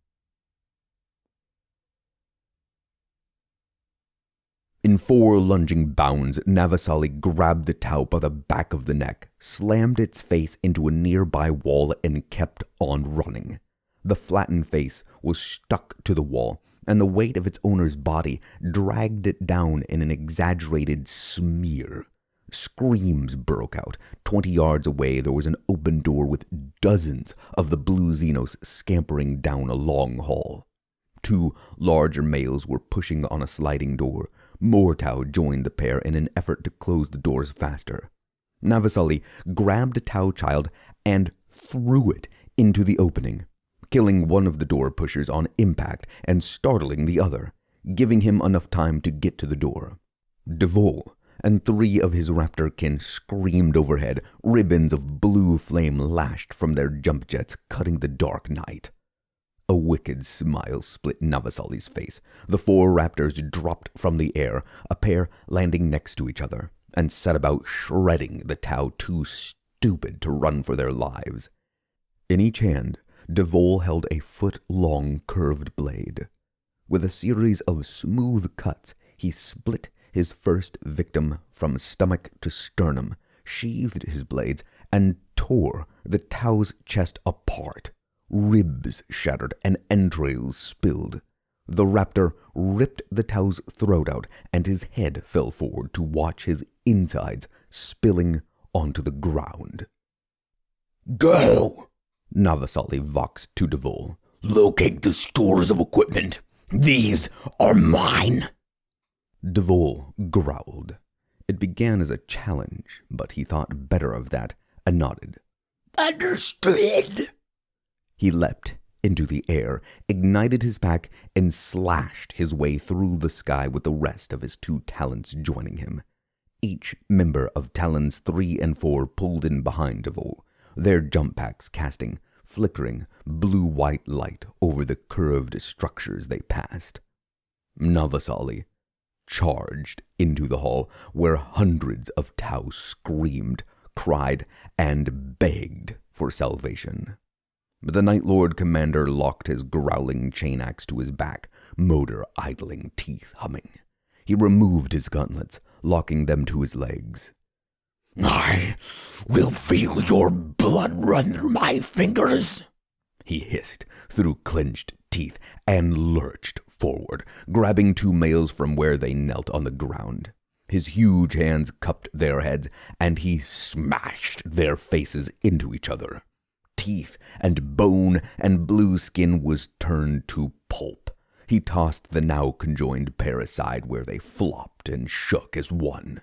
[SPEAKER 2] In 4 lunging bounds, Navasali grabbed the Tau by the back of the neck, slammed its face into a nearby wall, and kept on running. The flattened face was stuck to the wall, and the weight of its owner's body dragged it down in an exaggerated smear. Screams broke out. 20 yards away, there was an open door with dozens of the blue Xenos scampering down a long hall. 2 larger males were pushing on a sliding door. More Tau joined the pair in an effort to close the doors faster. Navasali grabbed a Tau child and threw it into the opening, killing one of the door pushers on impact and startling the other, giving him enough time to get to the door. Devol and 3 of his raptor kin screamed overhead, ribbons of blue flame lashed from their jump jets, cutting the dark night. A wicked smile split Navasali's face. The 4 raptors dropped from the air, a pair landing next to each other, and set about shredding the Tau too stupid to run for their lives. In each hand, Devol held a foot-long curved blade. With a series of smooth cuts, he split his first victim from stomach to sternum, sheathed his blades, and tore the Tau's chest apart. Ribs shattered and entrails spilled. The raptor ripped the Tau's throat out, and his head fell forward to watch his insides spilling onto the ground.
[SPEAKER 3] Go!
[SPEAKER 2] Navasali voxed to Devol.
[SPEAKER 3] Locate the stores of equipment. These are mine.
[SPEAKER 2] Devol growled. It began as a challenge, but he thought better of that and nodded.
[SPEAKER 3] Understood.
[SPEAKER 2] He leapt into the air, ignited his pack, and slashed his way through the sky with the rest of his 2 talents joining him. Each member of Talons 3 and 4 pulled in behind Devol, their jump packs casting flickering blue-white light over the curved structures they passed. Navasali charged into the hall, where hundreds of Tau screamed, cried, and begged for salvation. But the Night Lord Commander locked his growling chain axe to his back, motor idling, teeth humming. He removed his gauntlets, locking them to his legs.
[SPEAKER 3] I will feel your blood run through my fingers,
[SPEAKER 2] he hissed through clenched teeth and lurched forward, grabbing 2 males from where they knelt on the ground. His huge hands cupped their heads, and he smashed their faces into each other. Teeth and bone and blue skin was turned to pulp. He tossed the now conjoined pair aside, where they flopped and shook as one.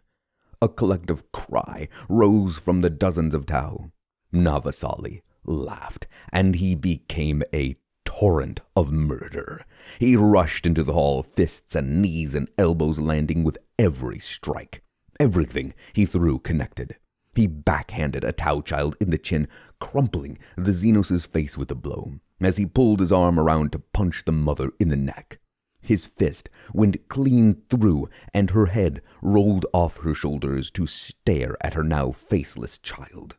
[SPEAKER 2] A collective cry rose from the dozens of Tau. Navasali laughed, and he became a torrent of murder. He rushed into the hall, fists and knees and elbows landing with every strike. Everything he threw connected. He backhanded a Tau child in the chin, crumpling the Xenos' face with a blow, as he pulled his arm around to punch the mother in the neck. His fist went clean through, and her head rolled off her shoulders to stare at her now faceless child.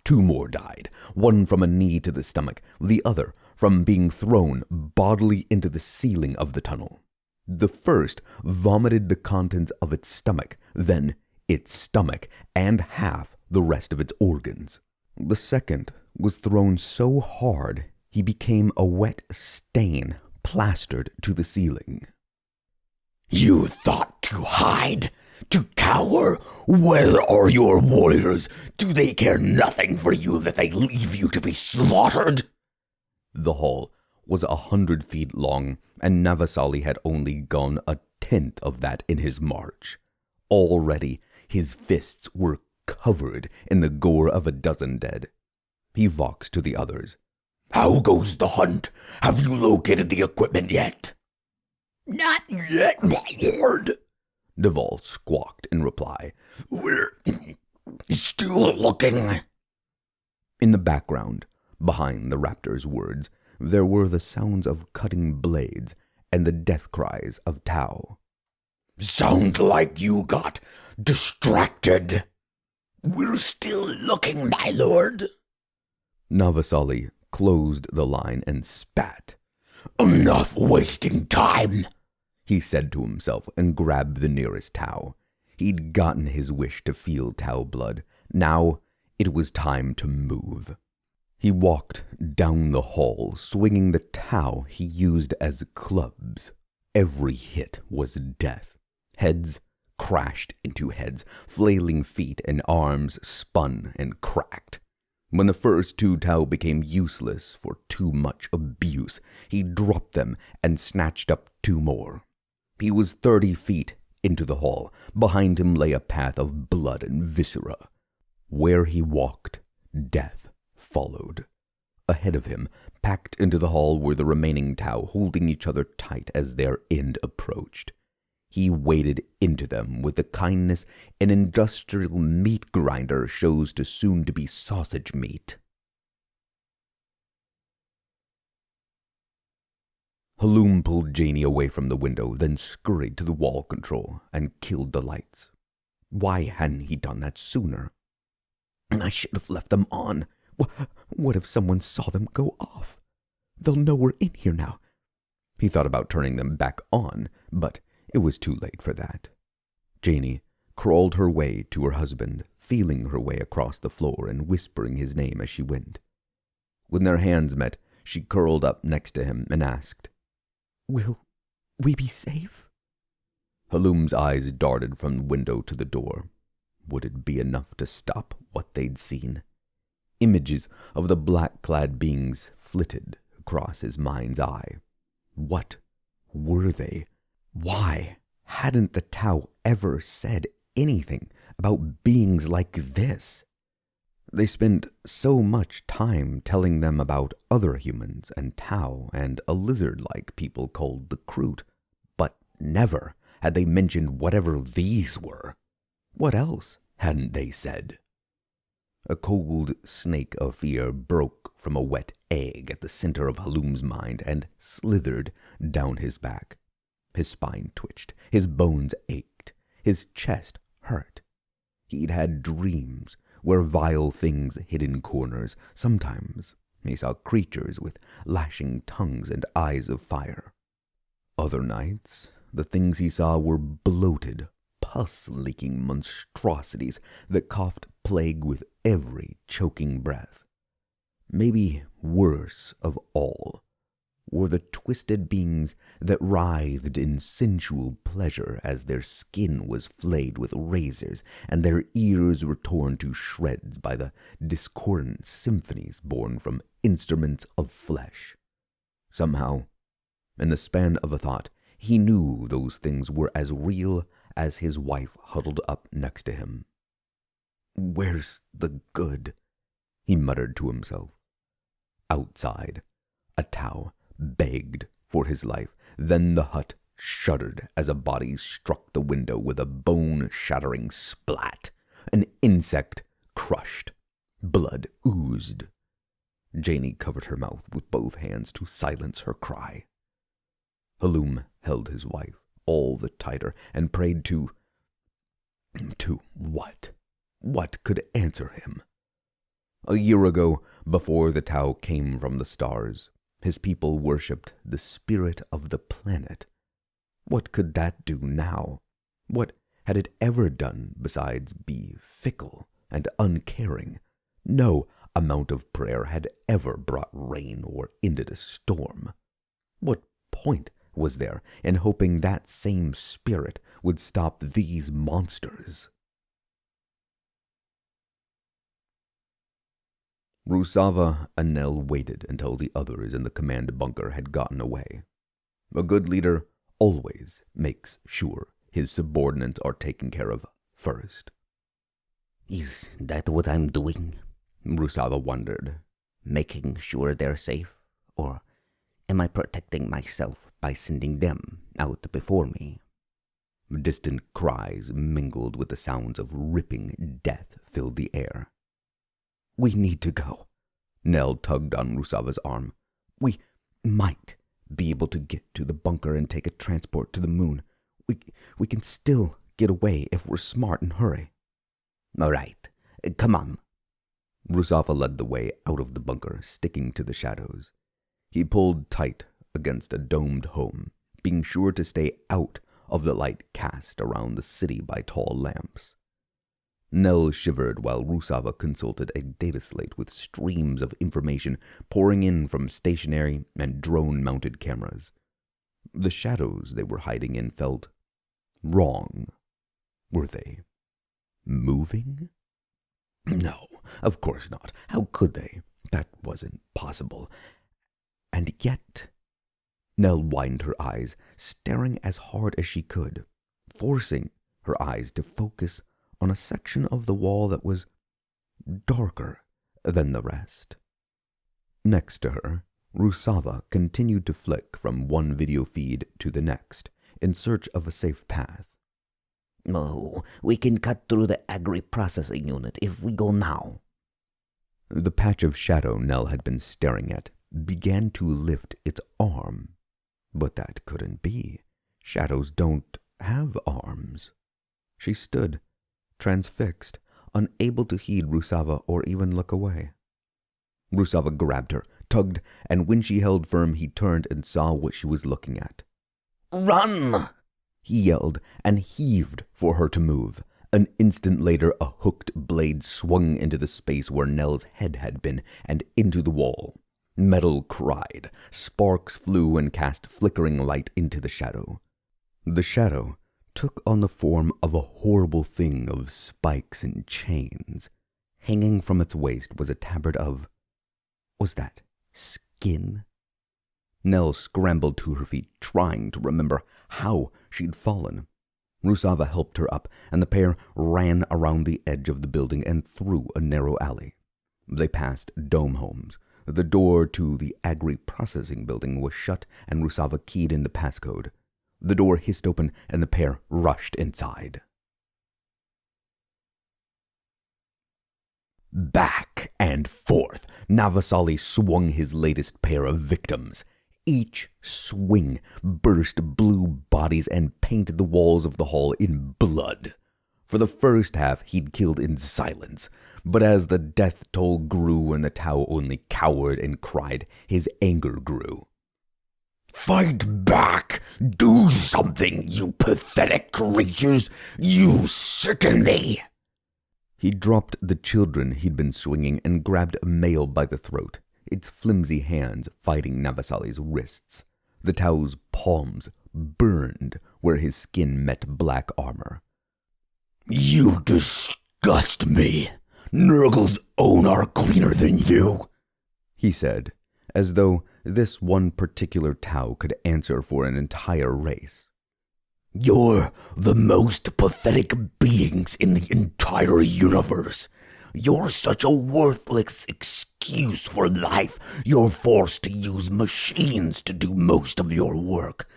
[SPEAKER 2] 2 more died, one from a knee to the stomach, the other from being thrown bodily into the ceiling of the tunnel. The first vomited the contents of its stomach, then its stomach, and half the rest of its organs. The second was thrown so hard he became a wet stain plastered to the ceiling.
[SPEAKER 3] You thought to hide, to cower? Where are your warriors? Do they care nothing for you that they leave you to be slaughtered?
[SPEAKER 2] The hall was 100 feet long, and Navasali had only gone 1/10 of that in his march. Already his fists were covered in the gore of a dozen dead. He voxed to the others.
[SPEAKER 3] How goes the hunt? Have you located the equipment yet? Not yet, my lord,
[SPEAKER 2] Devol squawked in reply.
[SPEAKER 3] We're still looking.
[SPEAKER 2] In the background, Behind the raptor's words, there were the sounds of cutting blades and the death cries of Tau.
[SPEAKER 3] Sounds like you got distracted. We're still looking, my lord.
[SPEAKER 2] Navasali closed the line and spat.
[SPEAKER 3] Enough wasting time,
[SPEAKER 2] he said to himself and grabbed the nearest Tau. He'd gotten his wish to feel Tau blood. Now it was time to move. He walked down the hall, swinging the Tau he used as clubs. Every hit was death. Heads crashed into heads, flailing feet and arms spun and cracked. When the first 2 Tau became useless for too much abuse, he dropped them and snatched up 2 more. He was 30 feet into the hall. Behind him lay a path of blood and viscera. Where he walked, death followed. Ahead of him, packed into the hall, were the remaining Tau, holding each other tight as their end approached. He waded into them with the kindness an industrial meat grinder shows to soon-to-be sausage meat. Halum pulled Janie away from the window, then scurried to the wall control and killed the lights. Why hadn't he done that sooner? I should have left them on. What if someone saw them go off? They'll know we're in here now. He thought about turning them back on, but it was too late for that. Janie crawled her way to her husband, feeling her way across the floor and whispering his name as she went. When their hands met, she curled up next to him and asked, "Will we be safe?" Halum's eyes darted from the window to the door. Would it be enough to stop what they'd seen? Images of the black-clad beings flitted across his mind's eye. What were they? Why hadn't the Tau ever said anything about beings like this? They spent so much time telling them about other humans and Tau and a lizard-like people called the Kroot, but never had they mentioned whatever these were. What else hadn't they said? A cold snake of fear broke from a wet egg at the center of Halum's mind and slithered down his back. His spine twitched, his bones ached, his chest hurt. He'd had dreams where vile things hid in corners. Sometimes he saw creatures with lashing tongues and eyes of fire. Other nights, the things he saw were bloated, pus-leaking monstrosities that coughed plague with every choking breath. Maybe worse of all were the twisted beings that writhed in sensual pleasure as their skin was flayed with razors and their ears were torn to shreds by the discordant symphonies born from instruments of flesh. Somehow, in the span of a thought, he knew those things were as real as his wife huddled up next to him. "Where's the good?" he muttered to himself. Outside, a Tau begged for his life. Then the hut shuddered as a body struck the window with a bone-shattering splat. An insect crushed. Blood oozed. Janie covered her mouth with both hands to silence her cry. Halum held his wife all the tighter and prayed to what? What could answer him? A year ago, before the Tau came from the stars, his people worshipped the spirit of the planet. What could that do now? What had it ever done besides be fickle and uncaring? No amount of prayer had ever brought rain or ended a storm. What point was there in hoping that same spirit would stop these monsters? Rusava Anel waited until the others in the command bunker had gotten away. A good leader always makes sure his subordinates are taken care of first.
[SPEAKER 3] Is that what I'm doing? Rusava wondered. Making sure they're safe? Or am I protecting myself by sending them out before me?
[SPEAKER 2] Distant cries mingled with the sounds of ripping death filled the air. "We need to go," Nell tugged on Rusava's arm. "We might be able to get to the bunker and take a transport to the moon. We can still get away if we're smart and hurry."
[SPEAKER 3] "All right, come on."
[SPEAKER 2] Rusava led the way out of the bunker, sticking to the shadows. He pulled tight against a domed home, being sure to stay out of the light cast around the city by tall lamps. Nell shivered while Rusava consulted a data slate with streams of information pouring in from stationary and drone-mounted cameras. The shadows they were hiding in felt wrong. Were they moving? No, of course not. How could they? That wasn't possible. And yet, Nell widened her eyes, staring as hard as she could, forcing her eyes to focus on a section of the wall that was darker than the rest. Next to her, Rusava continued to flick from one video feed to the next in search of a safe path.
[SPEAKER 3] "Oh, we can cut through the agri-processing unit if we go now."
[SPEAKER 2] The patch of shadow Nell had been staring at began to lift its arm. But that couldn't be. Shadows don't have arms. She stood, transfixed, unable to heed Rusava or even look away. Rusava grabbed her, tugged, and when she held firm, he turned and saw what she was looking at.
[SPEAKER 3] "Run!"
[SPEAKER 2] He yelled and heaved for her to move. An instant later, a hooked blade swung into the space where Nell's head had been and into the wall. Metal cried. Sparks flew and cast flickering light into the shadow. The shadow took on the form of a horrible thing of spikes and chains. Hanging from its waist was a tabard of... was that skin? Nell scrambled to her feet, trying to remember how she'd fallen. Rusava helped her up, and the pair ran around the edge of the building and through a narrow alley. They passed dome homes. The door to the agri-processing building was shut, and Rusava keyed in the passcode. The door hissed open, and the pair rushed inside. Back and forth, Navasali swung his latest pair of victims. Each swing burst blue bodies and painted the walls of the hall in blood. For the first half, he'd killed in silence, but as the death toll grew and the Tau only cowered and cried, his anger grew.
[SPEAKER 3] "Fight back! Do something, you pathetic creatures! You sicken me!"
[SPEAKER 2] He dropped the children he'd been swinging and grabbed a male by the throat, its flimsy hands fighting Navasali's wrists. The Tau's palms burned where his skin met black armor.
[SPEAKER 3] "You disgust me! Nurgle's own are cleaner than you,"
[SPEAKER 2] he said, as though this one particular Tau could answer for an entire race.
[SPEAKER 3] "You're the most pathetic beings in the entire universe. You're such a worthless excuse for life. You're forced to use machines to do most of your work.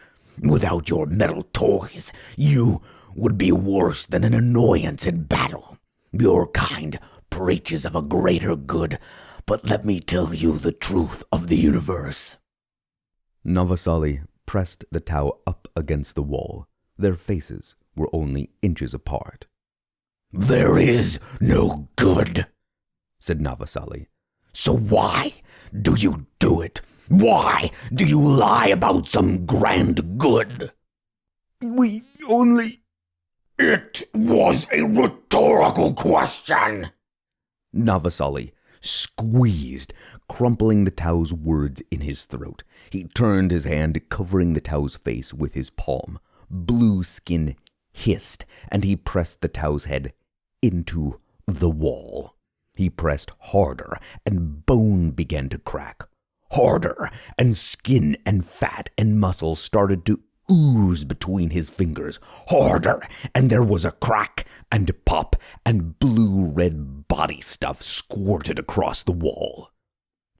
[SPEAKER 3] Without your metal toys, you would be worse than an annoyance in battle. Your kind preaches of a greater good, but let me tell you the truth of the universe."
[SPEAKER 2] Navasali pressed the Tau up against the wall. Their faces were only inches apart.
[SPEAKER 3] "There is no good,"
[SPEAKER 2] said Navasali.
[SPEAKER 3] "So why do you do it? Why do you lie about some grand good?"
[SPEAKER 2] "We only..."
[SPEAKER 3] "It was a rhetorical question."
[SPEAKER 2] Navasali squeezed, crumpling the Tau's words in his throat. He turned his hand, covering the Tau's face with his palm. Blue skin hissed, and he pressed the Tau's head into the wall. He pressed harder, and bone began to crack. Harder, and skin and fat and muscle started to ooze between his fingers. Harder, and there was a crack and pop, and blue-red body stuff squirted across the wall.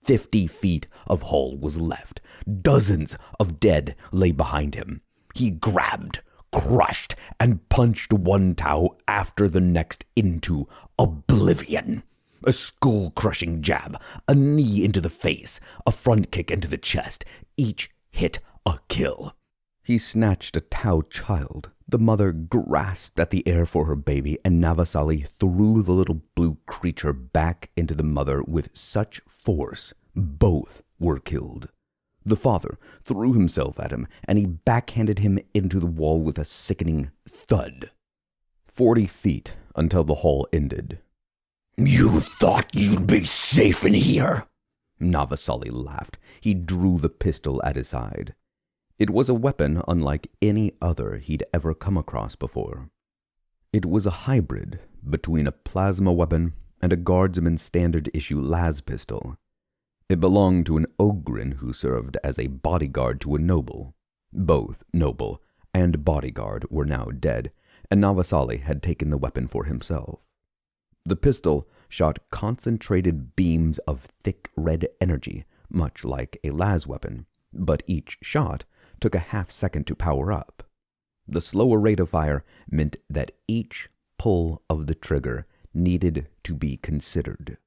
[SPEAKER 2] 50 feet of hull was left. Dozens of dead lay behind him. He grabbed, crushed, and punched one Tau after the next into oblivion. A skull-crushing jab, a knee into the face, a front kick into the chest, each hit a kill. He snatched a Tau child. The mother grasped at the air for her baby, and Navasali threw the little blue creature back into the mother with such force, both were killed. The father threw himself at him, and he backhanded him into the wall with a sickening thud. 40 feet until the hall ended.
[SPEAKER 3] You thought you'd be safe in here?
[SPEAKER 2] Navasali laughed. He drew the pistol at his side. It was a weapon unlike any other he'd ever come across before. It was a hybrid between a plasma weapon and a guardsman's standard-issue las pistol. It belonged to an Ogrin who served as a bodyguard to a noble. Both noble and bodyguard were now dead, and Navasali had taken the weapon for himself. The pistol shot concentrated beams of thick red energy, much like a las weapon, but each shot took a half-second to power up. The slower rate of fire meant that each pull of the trigger needed to be considered.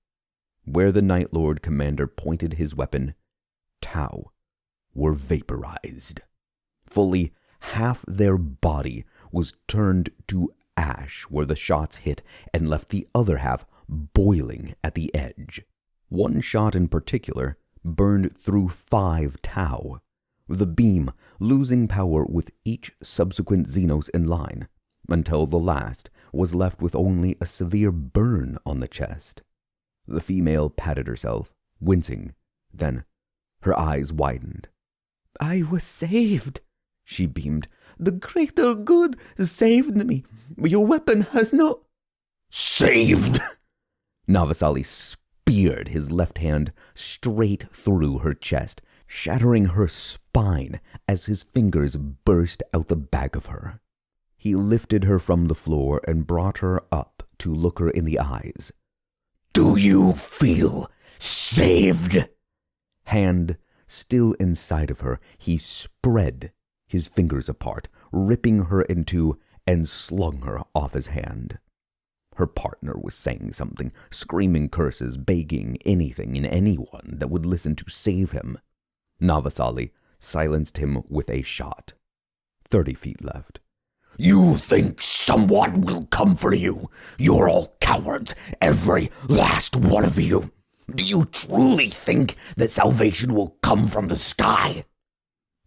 [SPEAKER 2] Where the Night Lord commander pointed his weapon, Tau were vaporized. Fully half their body was turned to ash where the shots hit and left the other half boiling at the edge. One shot in particular burned through 5 Tau, the beam losing power with each subsequent Xenos in line, until the last was left with only a severe burn on the chest. The female patted herself, wincing. Then her eyes widened.
[SPEAKER 3] I was saved, she beamed. The greater good saved me. Your weapon has no...
[SPEAKER 2] Saved! Navasali speared his left hand straight through her chest, shattering her spine as his fingers burst out the back of her. He lifted her from the floor and brought her up to look her in the eyes.
[SPEAKER 3] Do you feel saved?
[SPEAKER 2] Hand still inside of her, he spread his fingers apart, ripping her in two, and slung her off his hand. Her partner was saying something, screaming curses, begging anything and anyone that would listen to save him. Navasali silenced him with a shot. 30 feet left.
[SPEAKER 3] You think someone will come for you? You're all cowards, every last one of you. Do you truly think that salvation will come from the sky?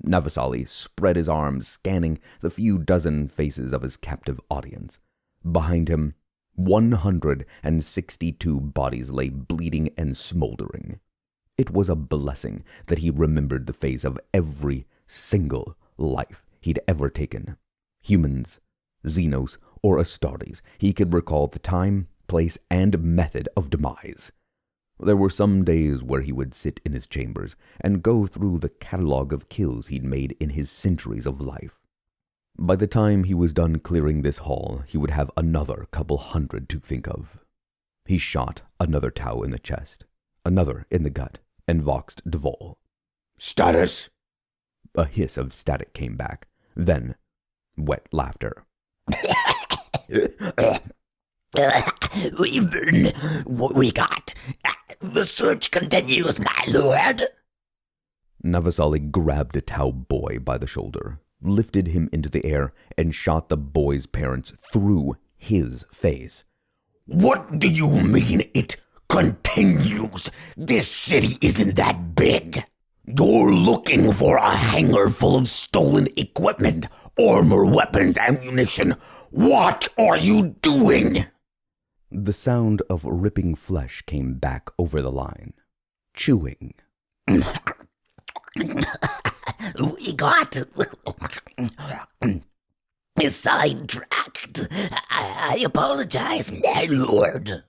[SPEAKER 2] Navasali spread his arms, scanning the few dozen faces of his captive audience. Behind him, 162 bodies lay bleeding and smoldering. It was a blessing that he remembered the face of every single life he'd ever taken. Humans, Xenos, or Astartes, he could recall the time, place, and method of demise. There were some days where he would sit in his chambers and go through the catalog of kills he'd made in his centuries of life. By the time he was done clearing this hall, he would have another couple hundred to think of. He shot another Tau in the chest, another in the gut, and voxed Duvall.
[SPEAKER 3] Status!
[SPEAKER 2] A hiss of static came back, then wet laughter.
[SPEAKER 3] We got. The search continues, my lord.
[SPEAKER 2] Navasali grabbed a Tau boy by the shoulder, lifted him into the air, and shot the boy's parents through his face.
[SPEAKER 3] What do you mean it continues? This city isn't that big. You're looking for a hangar full of stolen equipment, armor, weapons, ammunition. What are you doing?
[SPEAKER 2] The sound of ripping flesh came back over the line. Chewing.
[SPEAKER 3] We got sidetracked. I apologize, my lord.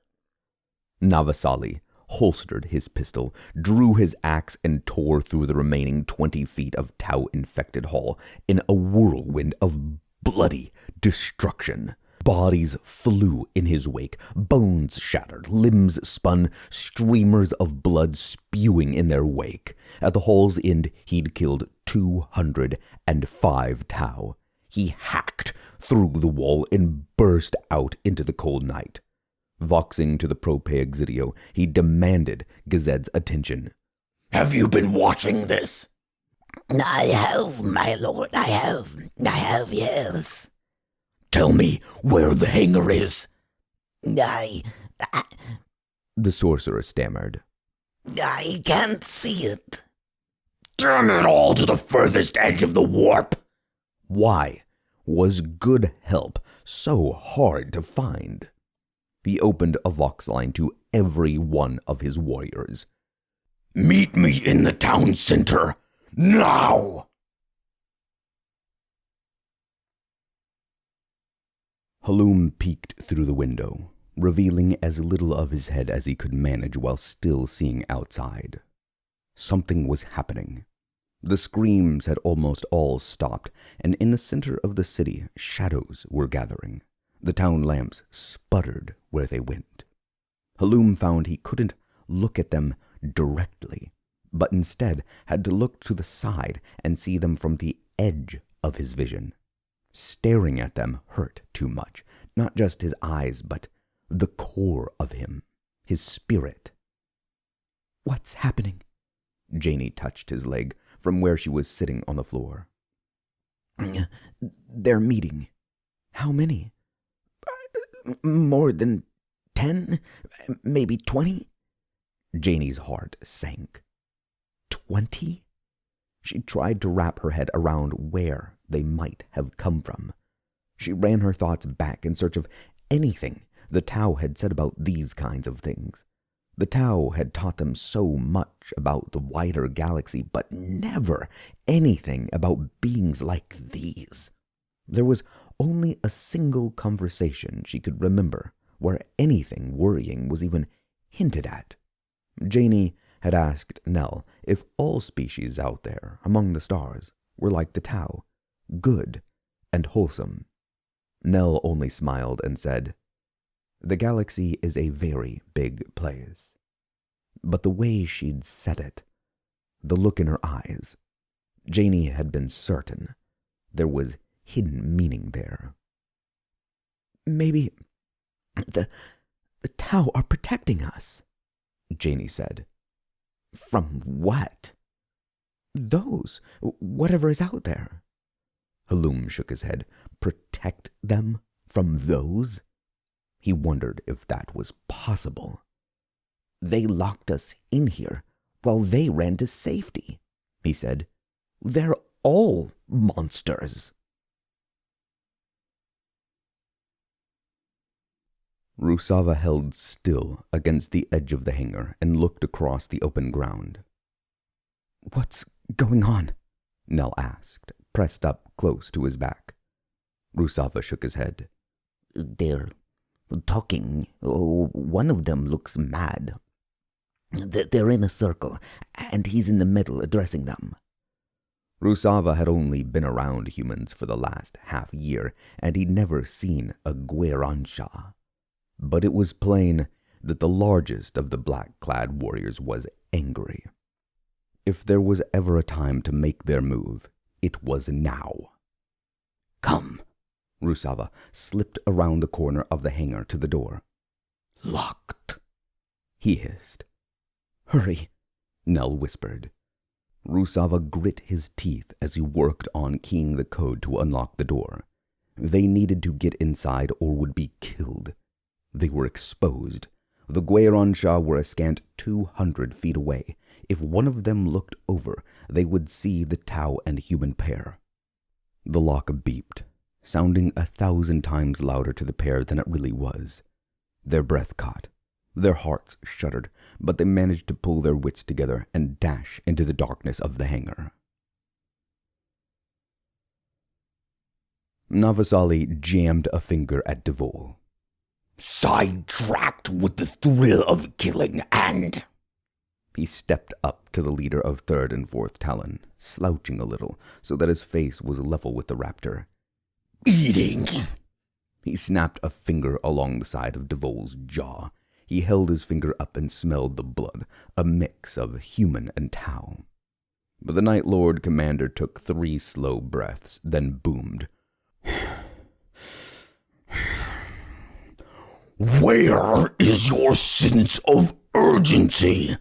[SPEAKER 2] Navasali holstered his pistol, drew his axe, and tore through the remaining 20 feet of Tau-infected hall in a whirlwind of bloody destruction. Bodies flew in his wake, bones shattered, limbs spun, streamers of blood spewing in their wake. At the hall's end, he'd killed 205 Tau. He hacked through the wall and burst out into the cold night. Voxing to the Propaexidio, he demanded Gazed's attention.
[SPEAKER 3] "Have you been watching this?" "I have, my lord, I have, yes." "Tell me where the hangar is." I
[SPEAKER 2] The sorcerer stammered.
[SPEAKER 3] can't see it." "Turn it all to the furthest edge of the warp."
[SPEAKER 2] Why was good help so hard to find? He opened a Vox line to every one of his warriors.
[SPEAKER 3] "Meet me in the town center, now!"
[SPEAKER 2] Halum peeked through the window, revealing as little of his head as he could manage while still seeing outside. Something was happening. The screams had almost all stopped, and in the center of the city, shadows were gathering. The town lamps sputtered where they went. Halum found he couldn't look at them directly, but instead had to look to the side and see them from the edge of his vision. Staring at them hurt too much, not just his eyes, but the core of him, his spirit. "What's happening?" Janie touched his leg from where she was sitting on the floor. "They're meeting." "How many?" "More than 10, maybe 20. Janie's heart sank. 20? She tried to wrap her head around where they might have come from. She ran her thoughts back in search of anything the Tau had said about these kinds of things. The Tau had taught them so much about the wider galaxy, but never anything about beings like these. There was only a single conversation she could remember where anything worrying was even hinted at. Janie had asked Nell if all species out there among the stars were like the Tau, good and wholesome. Nell only smiled and said, "The galaxy is a very big place." But the way she'd said it, the look in her eyes, Janie had been certain there was hidden meaning there. "Maybe the Tau are protecting us," Janie said. "From what?" "Those, whatever is out there." Halum shook his head. Protect them from those? He wondered if that was possible. "They locked us in here while they ran to safety," he said. "They're all monsters." Rusava held still against the edge of the hangar and looked across the open ground. "What's going on?" Nell asked, pressed up close to his back. Rusava shook his head.
[SPEAKER 3] "They're talking. One of them looks mad. They're in a circle, and he's in the middle addressing them."
[SPEAKER 2] Rusava had only been around humans for the last half year, and he'd never seen a Gueransha. But it was plain that the largest of the black-clad warriors was angry. If there was ever a time to make their move, it was now.
[SPEAKER 3] "Come."
[SPEAKER 2] Rusava slipped around the corner of the hangar to the door.
[SPEAKER 3] "Locked,"
[SPEAKER 2] he hissed. "Hurry," Nell whispered. Rusava grit his teeth as he worked on keying the code to unlock the door. They needed to get inside or would be killed. They were exposed. The Gueransha were a scant 200 feet away. If one of them looked over, they would see the Tau and human pair. The lock beeped, sounding 1,000 times louder to the pair than it really was. Their breath caught. Their hearts shuddered, but they managed to pull their wits together and dash into the darkness of the hangar. Navasali jammed a finger at Devol.
[SPEAKER 3] "Sidetracked with the thrill of killing and..."
[SPEAKER 2] He stepped up to the leader of 3rd and 4th Talon, slouching a little so that his face was level with the raptor.
[SPEAKER 3] "Eating."
[SPEAKER 2] He snapped a finger along the side of Devol's jaw. He held his finger up and smelled the blood, a mix of human and Tau. But the Night Lord Commander took 3 slow breaths, then boomed.
[SPEAKER 3] Where is your sense of urgency?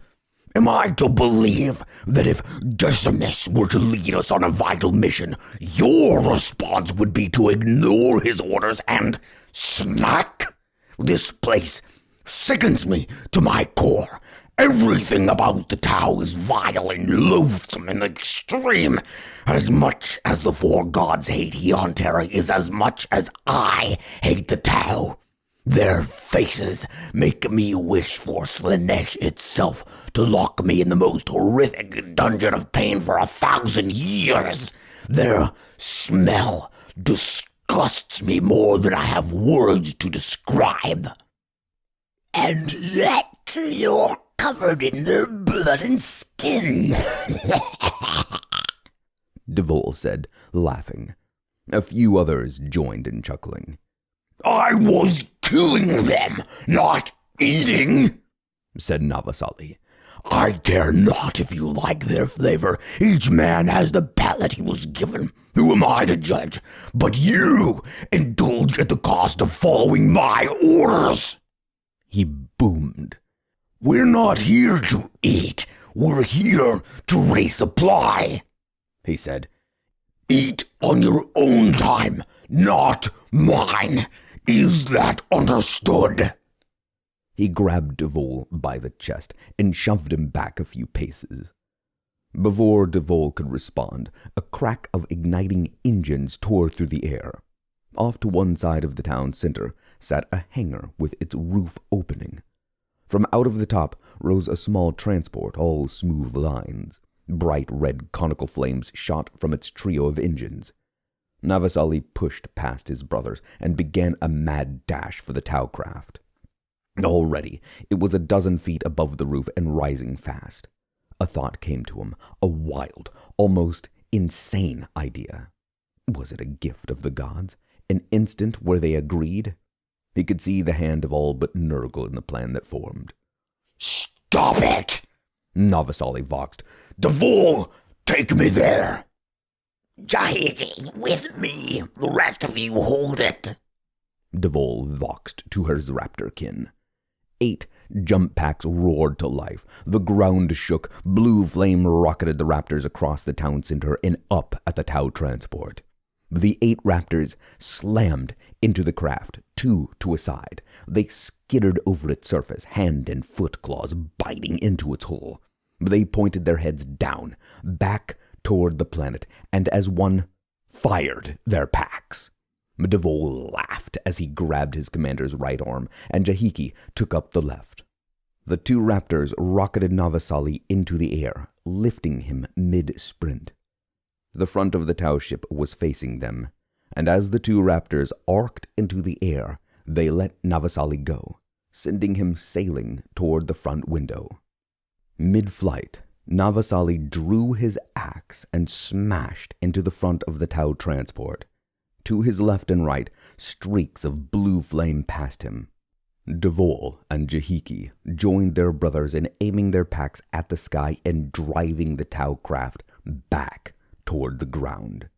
[SPEAKER 3] Am I to believe that if Decimus were to lead us on a vital mission, your response would be to ignore his orders and snack? This place sickens me to my core. Everything about the Tau is vile and loathsome in the extreme. As much as the four gods hate Eon Terra is as much as I hate the Tau. Their faces make me wish for Slanesh itself to lock me in the most horrific dungeon of pain for 1,000 years. Their smell disgusts me more than I have words to describe. And yet you're covered in their blood and skin,
[SPEAKER 2] Devol said, laughing. A few others joined in chuckling.
[SPEAKER 3] I was killing them, not eating,
[SPEAKER 2] said Navasali.
[SPEAKER 3] I care not if you like their flavor. Each man has the palate he was given. Who am I to judge? But you indulge at the cost of following my orders.
[SPEAKER 2] He boomed.
[SPEAKER 3] We're not here to eat. We're here to resupply, he said. Eat on your own time, not mine. Is that understood?
[SPEAKER 2] He grabbed Devol by the chest and shoved him back a few paces. Before Devol could respond, a crack of igniting engines tore through the air. Off to one side of the town center sat a hangar with its roof opening. From out of the top rose a small transport, all smooth lines. Bright red conical flames shot from its trio of engines. Navasali pushed past his brothers and began a mad dash for the Tau craft. Already, it was 12 feet above the roof and rising fast. A thought came to him, a wild, almost insane idea. Was it a gift of the gods? An instant where they agreed? He could see the hand of all but Nurgle in the plan that formed.
[SPEAKER 3] Stop it!
[SPEAKER 2] Navasali voxed.
[SPEAKER 3] Devol, take me there! Jahidi, with me. The rest of you hold it.
[SPEAKER 2] Devol voxed to her raptor kin. 8 jump packs roared to life. The ground shook. Blue flame rocketed the raptors across the town center and up at the Tau transport. The 8 raptors slammed into the craft, 2 to a side. They skittered over its surface, hand and foot claws biting into its hull. They pointed their heads down, back toward the planet, and as one, fired their packs. Devol laughed as he grabbed his commander's right arm, and Jahiki took up the left. The 2 raptors rocketed Navasali into the air, lifting him mid-sprint. The front of the Tau ship was facing them, and as the 2 raptors arced into the air, they let Navasali go, sending him sailing toward the front window. Mid-flight, Navasali drew his axe and smashed into the front of the Tau transport. To his left and right, streaks of blue flame passed him. Devol and Jahiki joined their brothers in aiming their packs at the sky and driving the Tau craft back toward the ground.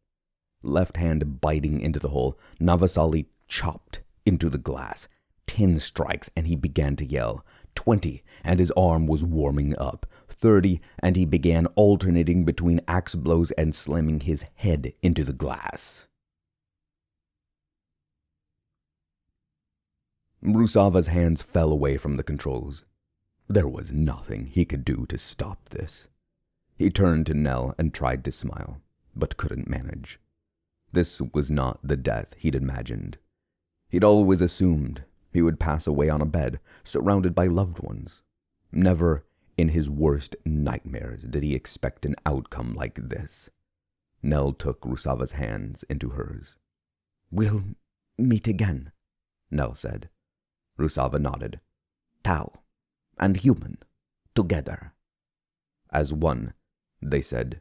[SPEAKER 2] Left hand biting into the hull, Navasali chopped into the glass. 10 strikes and he began to yell. 20 and his arm was warming up. 30 and he began alternating between axe blows and slamming his head into the glass. Rusava's hands fell away from the controls. There was nothing he could do to stop this. He turned to Nell and tried to smile, but couldn't manage. This was not the death he'd imagined. He'd always assumed he would pass away on a bed, surrounded by loved ones. Never in his worst nightmares did he expect an outcome like this. Nell took Rusava's hands into hers.
[SPEAKER 3] We'll meet again,
[SPEAKER 2] Nell said.
[SPEAKER 3] Rusava nodded. Tau and human, together.
[SPEAKER 2] As one, they said.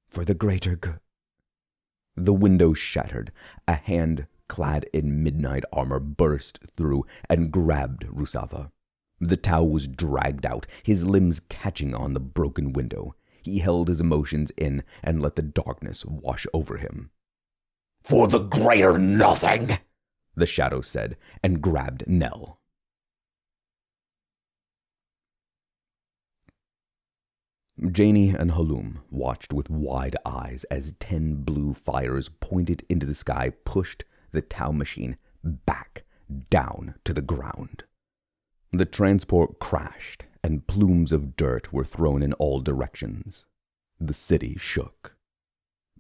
[SPEAKER 3] For the greater good.
[SPEAKER 2] The window shattered. A hand clad in midnight armor burst through and grabbed Rusava. The Tau was dragged out, his limbs catching on the broken window. He held his emotions in and let the darkness wash over him.
[SPEAKER 3] For the greater nothing,
[SPEAKER 2] the shadow said, and grabbed Nell. Janie and Halum watched with wide eyes as 10 blue fires pointed into the sky pushed the Tau machine back down to the ground. The transport crashed, and plumes of dirt were thrown in all directions. The city shook.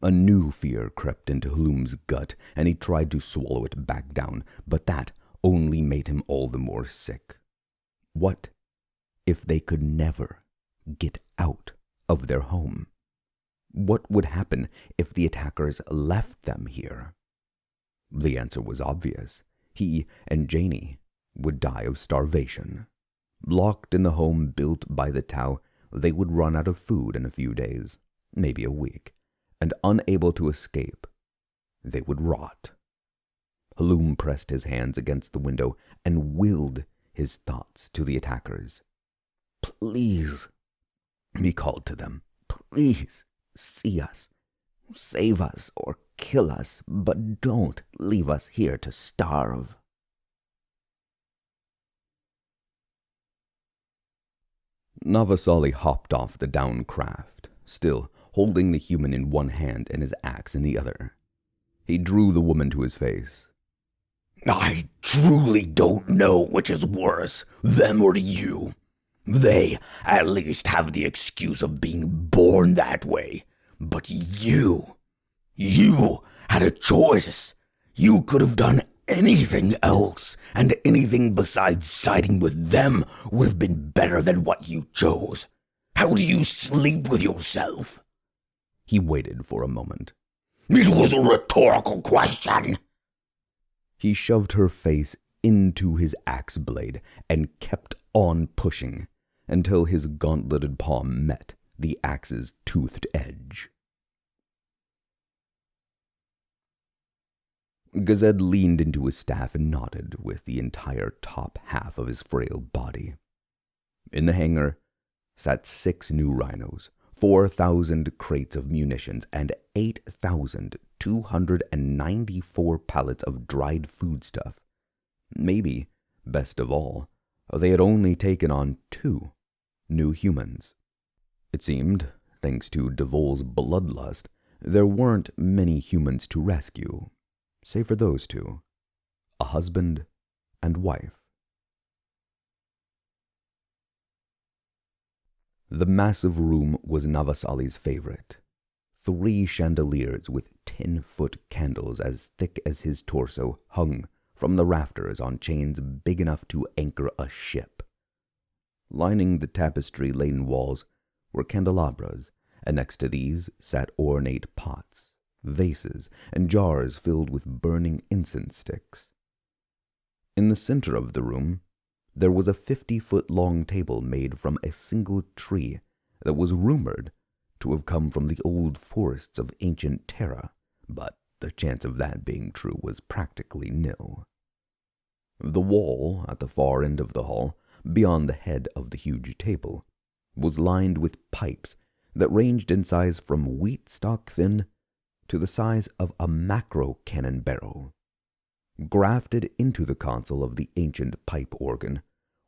[SPEAKER 2] A new fear crept into Halum's gut, and he tried to swallow it back down, but that only made him all the more sick. What if they could never get out of their home? What would happen if the attackers left them here? The answer was obvious. He and Janie would die of starvation. Locked in the home built by the Tau, they would run out of food in a few days, maybe a week, and unable to escape, they would rot. Halum pressed his hands against the window and willed his thoughts to the attackers. "Please," he called to them, "please see us. Save us or kill us, but don't leave us here to starve." Navasali hopped off the down craft, still holding the human in one hand and his axe in the other. He drew the woman to his face.
[SPEAKER 3] "I truly don't know which is worse, them or you. They at least have the excuse of being born that way. But you had a choice. You could have done anything else, and anything besides siding with them would have been better than what you chose. How do you sleep with yourself?"
[SPEAKER 2] He waited for a moment.
[SPEAKER 3] "It was a rhetorical question."
[SPEAKER 2] He shoved her face into his axe blade and kept on pushing until his gauntleted palm met the axe's toothed edge. Gazed leaned into his staff and nodded with the entire top half of his frail body. In the hangar sat 6 new rhinos, 4,000 crates of munitions, and 8,294 pallets of dried foodstuff. Maybe, best of all, they had only taken on 2 new humans. It seemed, thanks to Devol's bloodlust, there weren't many humans to rescue, save for those 2, a husband and wife. The massive room was Navasali's favorite. 3 chandeliers with 10-foot candles as thick as his torso hung from the rafters on chains big enough to anchor a ship. Lining the tapestry-laden walls were candelabras, and next to these sat ornate pots, vases, and jars filled with burning incense sticks. In the center of the room, there was a 50-foot-long table made from a single tree that was rumored to have come from the old forests of ancient Terra, but the chance of that being true was practically nil. The wall at the far end of the hall, beyond the head of the huge table, was lined with pipes that ranged in size from wheat stalk thin to the size of a macro cannon barrel. Grafted into the console of the ancient pipe organ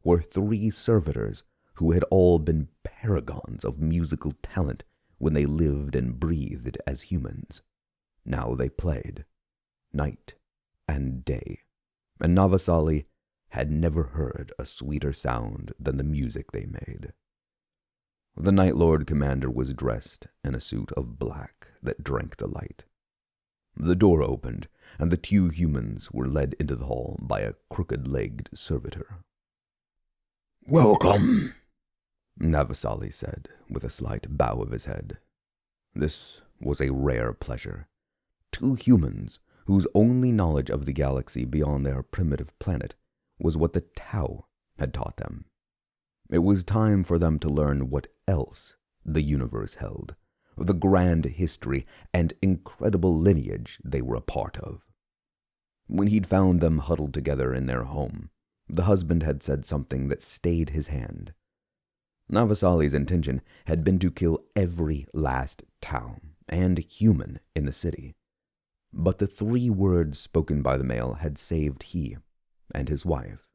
[SPEAKER 2] were 3 servitors who had all been paragons of musical talent when they lived and breathed as humans. Now they played, night and day, and Navasali had never heard a sweeter sound than the music they made. The Night Lord Commander was dressed in a suit of black that drank the light. The door opened, and the 2 humans were led into the hall by a crooked-legged servitor.
[SPEAKER 3] "Welcome,"
[SPEAKER 2] Navasali said, with a slight bow of his head. This was a rare pleasure. 2 humans whose only knowledge of the galaxy beyond their primitive planet was what the Tau had taught them. It was time for them to learn what else the universe held, the grand history and incredible lineage they were a part of. When he'd found them huddled together in their home, the husband had said something that stayed his hand. Navasali's intention had been to kill every last Tau and human in the city. But the 3 words spoken by the male had saved he and his wife.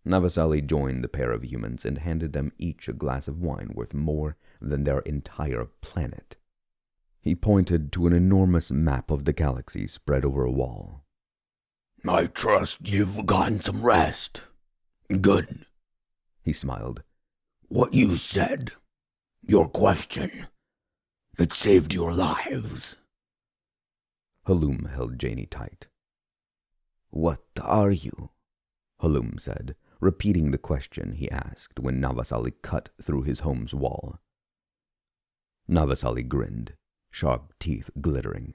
[SPEAKER 2] Navasali joined the pair of humans and handed them each a glass of wine worth more than their entire planet. He pointed to an enormous map of the galaxy spread over a wall.
[SPEAKER 3] I trust you've gotten some rest. Good.
[SPEAKER 2] He smiled.
[SPEAKER 3] What you said, your question, it saved your lives.
[SPEAKER 2] Halum held Janie tight. What are you? Halum said, repeating the question he asked when Navasali cut through his home's wall. Navasali grinned, sharp teeth glittering.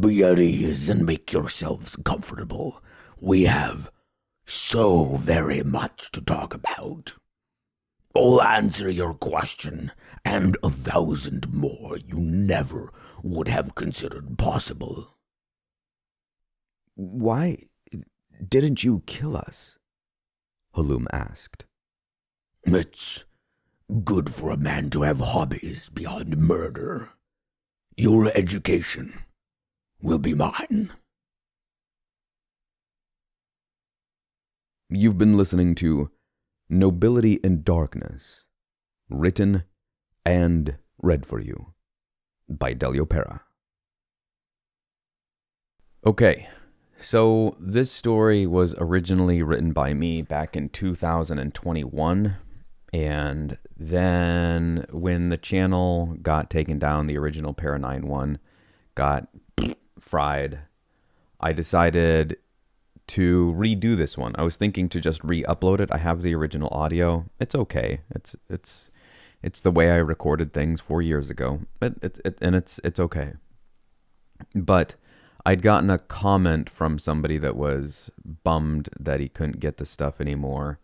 [SPEAKER 3] Be at ease and make yourselves comfortable. We have so very much to talk about. I'll answer your question and 1,000 more you never would have considered possible.
[SPEAKER 2] Why didn't you kill us? Halum asked.
[SPEAKER 3] It's good for a man to have hobbies beyond murder. Your education will be mine.
[SPEAKER 2] You've been listening to Nobility in Darkness, written and read for you by Delio Pera.
[SPEAKER 1] Okay, so this story was originally written by me back in 2021, and then when the channel got taken down, the original Para 9.1 got fried, I decided to redo this one. I was thinking to just re-upload it. I have the original audio. It's okay. It's the way I recorded things 4 years ago. It's okay. But I'd gotten a comment from somebody that was bummed that he couldn't get the stuff anymore,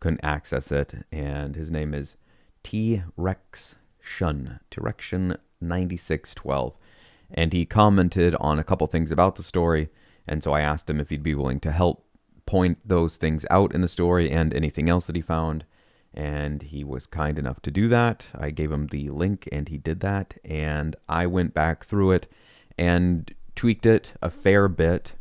[SPEAKER 1] couldn't access it, and his name is T-Rex-Shun, T-Rexion9612, and he commented on a couple things about the story, and so I asked him if he'd be willing to help point those things out in the story and anything else that he found, and he was kind enough to do that. I gave him the link, and he did that, and I went back through it and tweaked it a fair bit.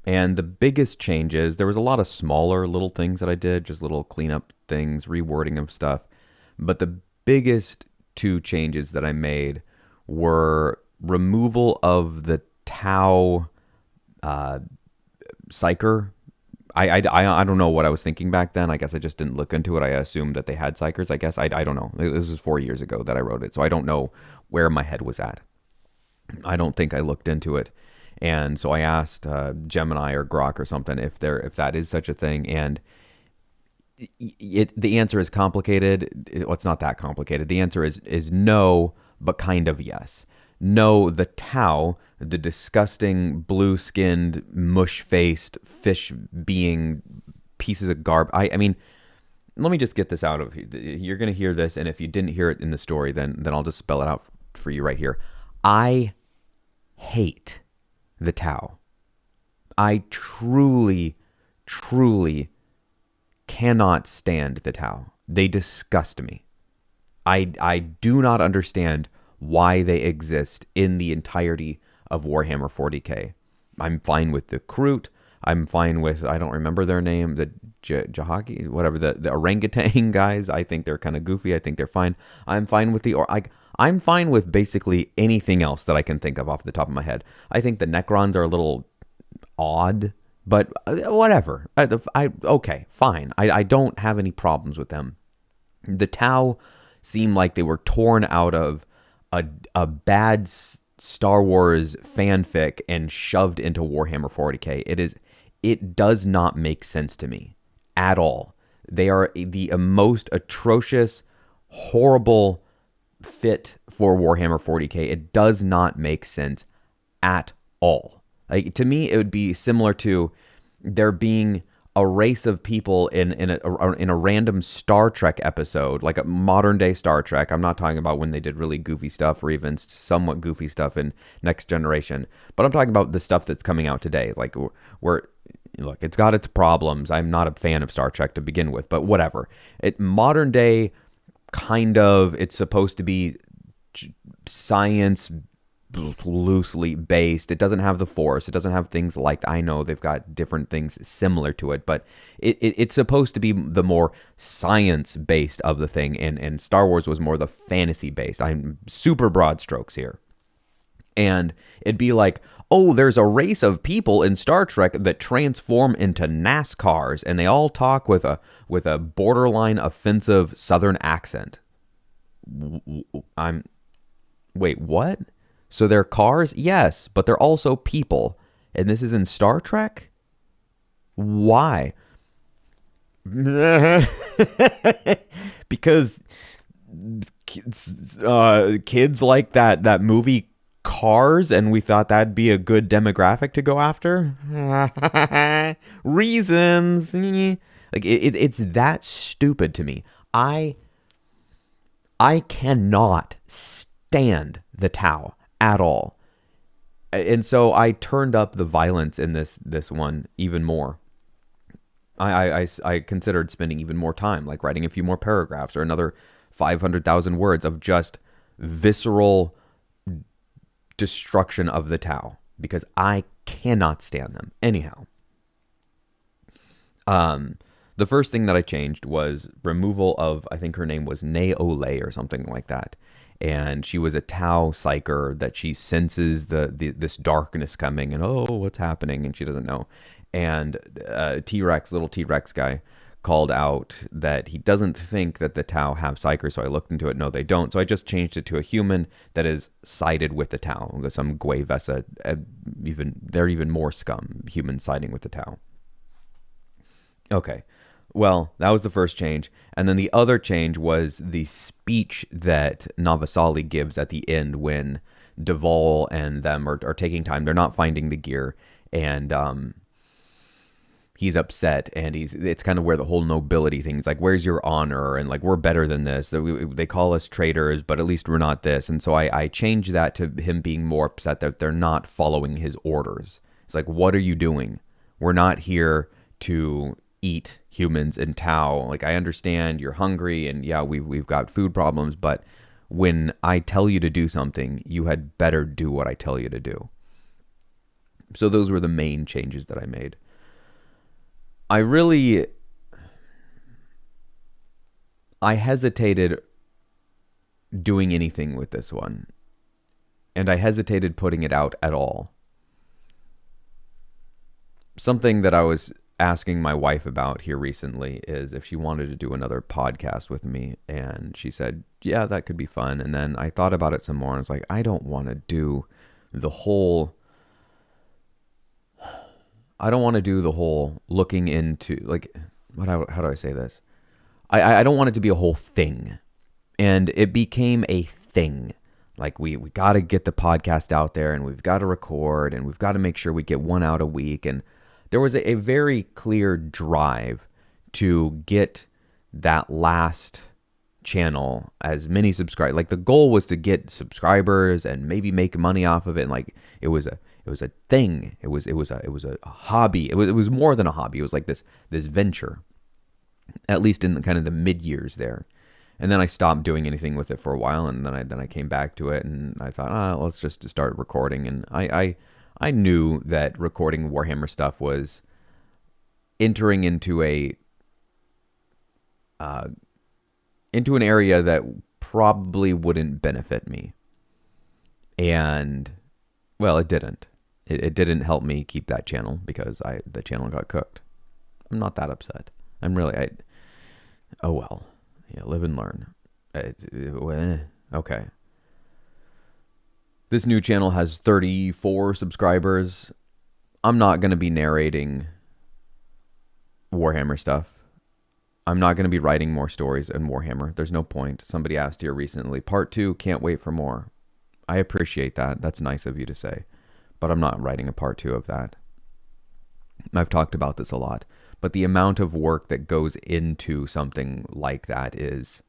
[SPEAKER 1] And the biggest changes, there was a lot of smaller little things that I did, just little cleanup things, rewording of stuff. But the biggest 2 changes that I made were removal of the Tau psyker. I don't know what I was thinking back then. I guess I just didn't look into it. I assumed that they had psychers. I guess I don't know. This is 4 years ago that I wrote it, so I don't know where my head was at. I don't think I looked into it. And so I asked Gemini or Grok or something if that is such a thing. And the answer is complicated. Well, it's not that complicated. The answer is no, but kind of yes. No, the Tau, the disgusting blue-skinned, mush-faced fish being pieces of garbage. I mean, let me just get this out of you. You're going to hear this, and if you didn't hear it in the story, then I'll just spell it out for you right here. I hate the Tau. I truly, truly cannot stand the Tau. They disgust me. I do not understand why they exist in the entirety of Warhammer 40k. I'm fine with the Kroot. I'm fine with, I don't remember their name, the Jahagi, whatever, the orangutan guys. I think they're kind of goofy. I think they're fine. I'm fine with I'm fine with basically anything else that I can think of off the top of my head. I think the Necrons are a little odd, but whatever. Okay, fine. I don't have any problems with them. The Tau seem like they were torn out of a bad Star Wars fanfic and shoved into Warhammer 40k. It does not make sense to me at all. They are the most atrocious, horrible fit for Warhammer 40k. It does not make sense at all. Like, to me, it would be similar to there being a race of people in a random Star Trek episode, like a modern day Star Trek. I'm not talking about when they did really goofy stuff or even somewhat goofy stuff in Next Generation, but I'm talking about the stuff that's coming out today. Like, where, look, it's got its problems. I'm not a fan of Star Trek to begin with, but whatever. Modern day, kind of, it's supposed to be science loosely based. It doesn't have the Force. It doesn't have things like, I know they've got different things similar to it, but it's supposed to be the more science based of the thing, and Star Wars was more the fantasy based. I'm super broad strokes here. And it'd be like, oh, there's a race of people in Star Trek that transform into NASCARs, and they all talk with a borderline offensive Southern accent. Wait, what? So they're cars? Yes, but they're also people. And this is in Star Trek? Why? Because kids like that movie Cars, and we thought that'd be a good demographic to go after. Reasons. Like it's that stupid to me. I cannot stand the Tau at all. And so I turned up the violence in this one even more. I considered spending even more time, like writing a few more paragraphs or another 500,000 words of just visceral destruction of the Tau, because I cannot stand them. Anyhow, the first thing that I changed was removal of, I think her name was Naole or something like that. And she was a Tau psyker that she senses this darkness coming, and oh, what's happening, and she doesn't know. And little T-Rex guy called out that he doesn't think that the Tau have psykers, so I looked into it. No, they don't. So I just changed it to a human that is sided with the Tau. Some Guevesa, they're even more scum, human siding with the Tau. Okay, well, that was the first change. And then the other change was the speech that Navasali gives at the end when Duvall and them are taking time. They're not finding the gear, and he's upset, and it's kind of where the whole nobility thing is like, where's your honor? And like, we're better than this. They call us traitors, but at least we're not this. And so I changed that to him being more upset that they're not following his orders. It's like, what are you doing? We're not here to eat humans and Tau. Like, I understand you're hungry, and yeah, we've got food problems, but when I tell you to do something, you had better do what I tell you to do. So those were the main changes that I made. I hesitated doing anything with this one, and I hesitated putting it out at all. Something that I was asking my wife about here recently is if she wanted to do another podcast with me, and she said, yeah, that could be fun. And then I thought about it some more, and I was like, I don't want to do the whole looking into, like, how do I say this? I don't want it to be a whole thing. And it became a thing. Like, we got to get the podcast out there, and we've got to record, and we've got to make sure we get one out a week. And there was a very clear drive to get that last channel as many subscribers. Like, the goal was to get subscribers and maybe make money off of it. And like, it was a thing. It was a hobby. It was more than a hobby. It was like this venture, at least in kind of the mid years there. And then I stopped doing anything with it for a while, and then I came back to it, and I thought, let's just start recording. And I knew that recording Warhammer stuff was entering into an area that probably wouldn't benefit me. And well, it didn't. It didn't help me keep that channel, because the channel got cooked. I'm not that upset. Oh well. Yeah, live and learn. Okay. This new channel has 34 subscribers. I'm not going to be narrating Warhammer stuff. I'm not going to be writing more stories in Warhammer. There's no point. Somebody asked here recently, part 2, can't wait for more. I appreciate that. That's nice of you to say. But I'm not writing a part 2 of that. I've talked about this a lot. But the amount of work that goes into something like that is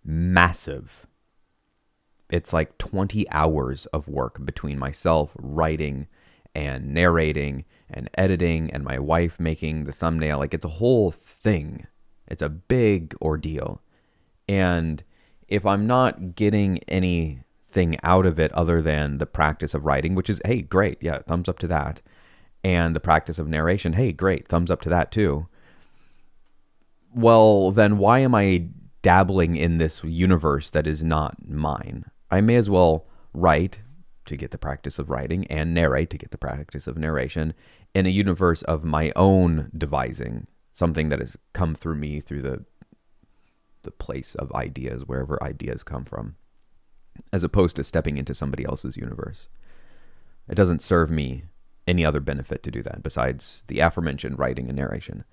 [SPEAKER 1] massive. It's like 20 hours of work between myself writing and narrating and editing and my wife making the thumbnail. Like, it's a whole thing. It's a big ordeal. And if I'm not getting any thing out of it other than the practice of writing, which is, hey, great. Yeah, thumbs up to that. And the practice of narration, hey, great. Thumbs up to that too. Well, then why am I dabbling in this universe that is not mine? I may as well write to get the practice of writing and narrate to get the practice of narration in a universe of my own devising, something that has come through me through the place of ideas, wherever ideas come from, as opposed to stepping into somebody else's universe. It doesn't serve me any other benefit to do that besides the aforementioned writing and narration.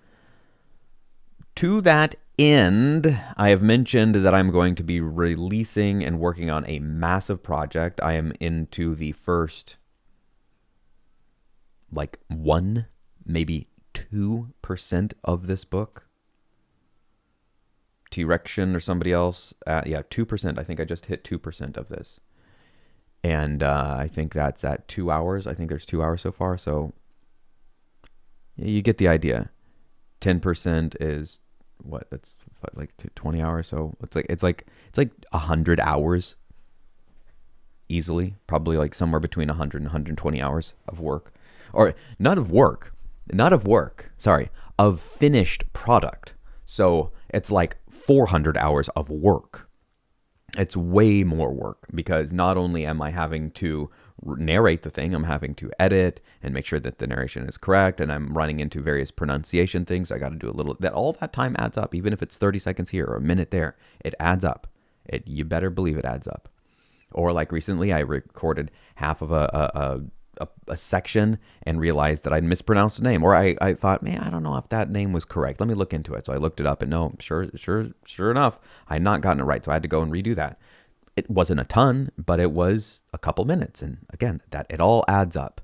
[SPEAKER 1] To that end, I have mentioned that I'm going to be releasing and working on a massive project. I am into the first, 1, maybe 2% of this book. T-Rection or somebody else, 2%. I think I just hit 2% of this. And I think that's at 2 hours. I think there's 2 hours so far. So you get the idea. 10% is what? That's like 20 hours. So it's like 100 hours easily. Probably like somewhere between 100 and 120 hours of work, or not of work. Sorry, of finished product. So it's like 400 hours of work. It's way more work because not only am I having to narrate the thing, I'm having to edit and make sure that the narration is correct, and I'm running into various pronunciation things. I got to do all that time adds up, even if it's 30 seconds here or a minute there, it adds up. You better believe it adds up. Or like recently, I recorded half of a section and realized that I'd mispronounced the name, or I thought, man, I don't know if that name was correct. Let me look into it. So I looked it up, and no, sure enough, I had not gotten it right. So I had to go and redo that. It wasn't a ton, but it was a couple minutes. And again, that it all adds up.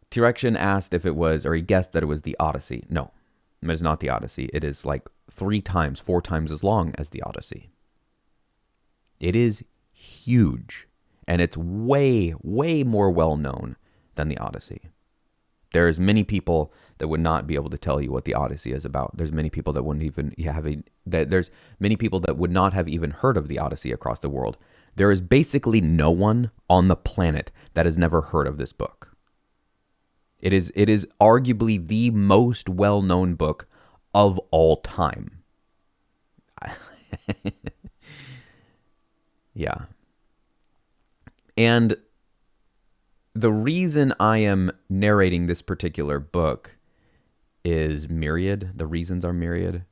[SPEAKER 1] T-Rection asked if it was, or he guessed that it was the Odyssey. No, it is not the Odyssey. It is like 4 times as long as the Odyssey. It is huge, and it's way, way more well known than the Odyssey. There's many people that would not be able to tell you what the Odyssey is about. There's many people that wouldn't even there's many people that would not have even heard of the Odyssey across the world. There is basically no one on the planet that has never heard of this book. It is arguably the most well-known book of all time. Yeah. And the reason I am narrating this particular book is myriad. The reasons are myriad.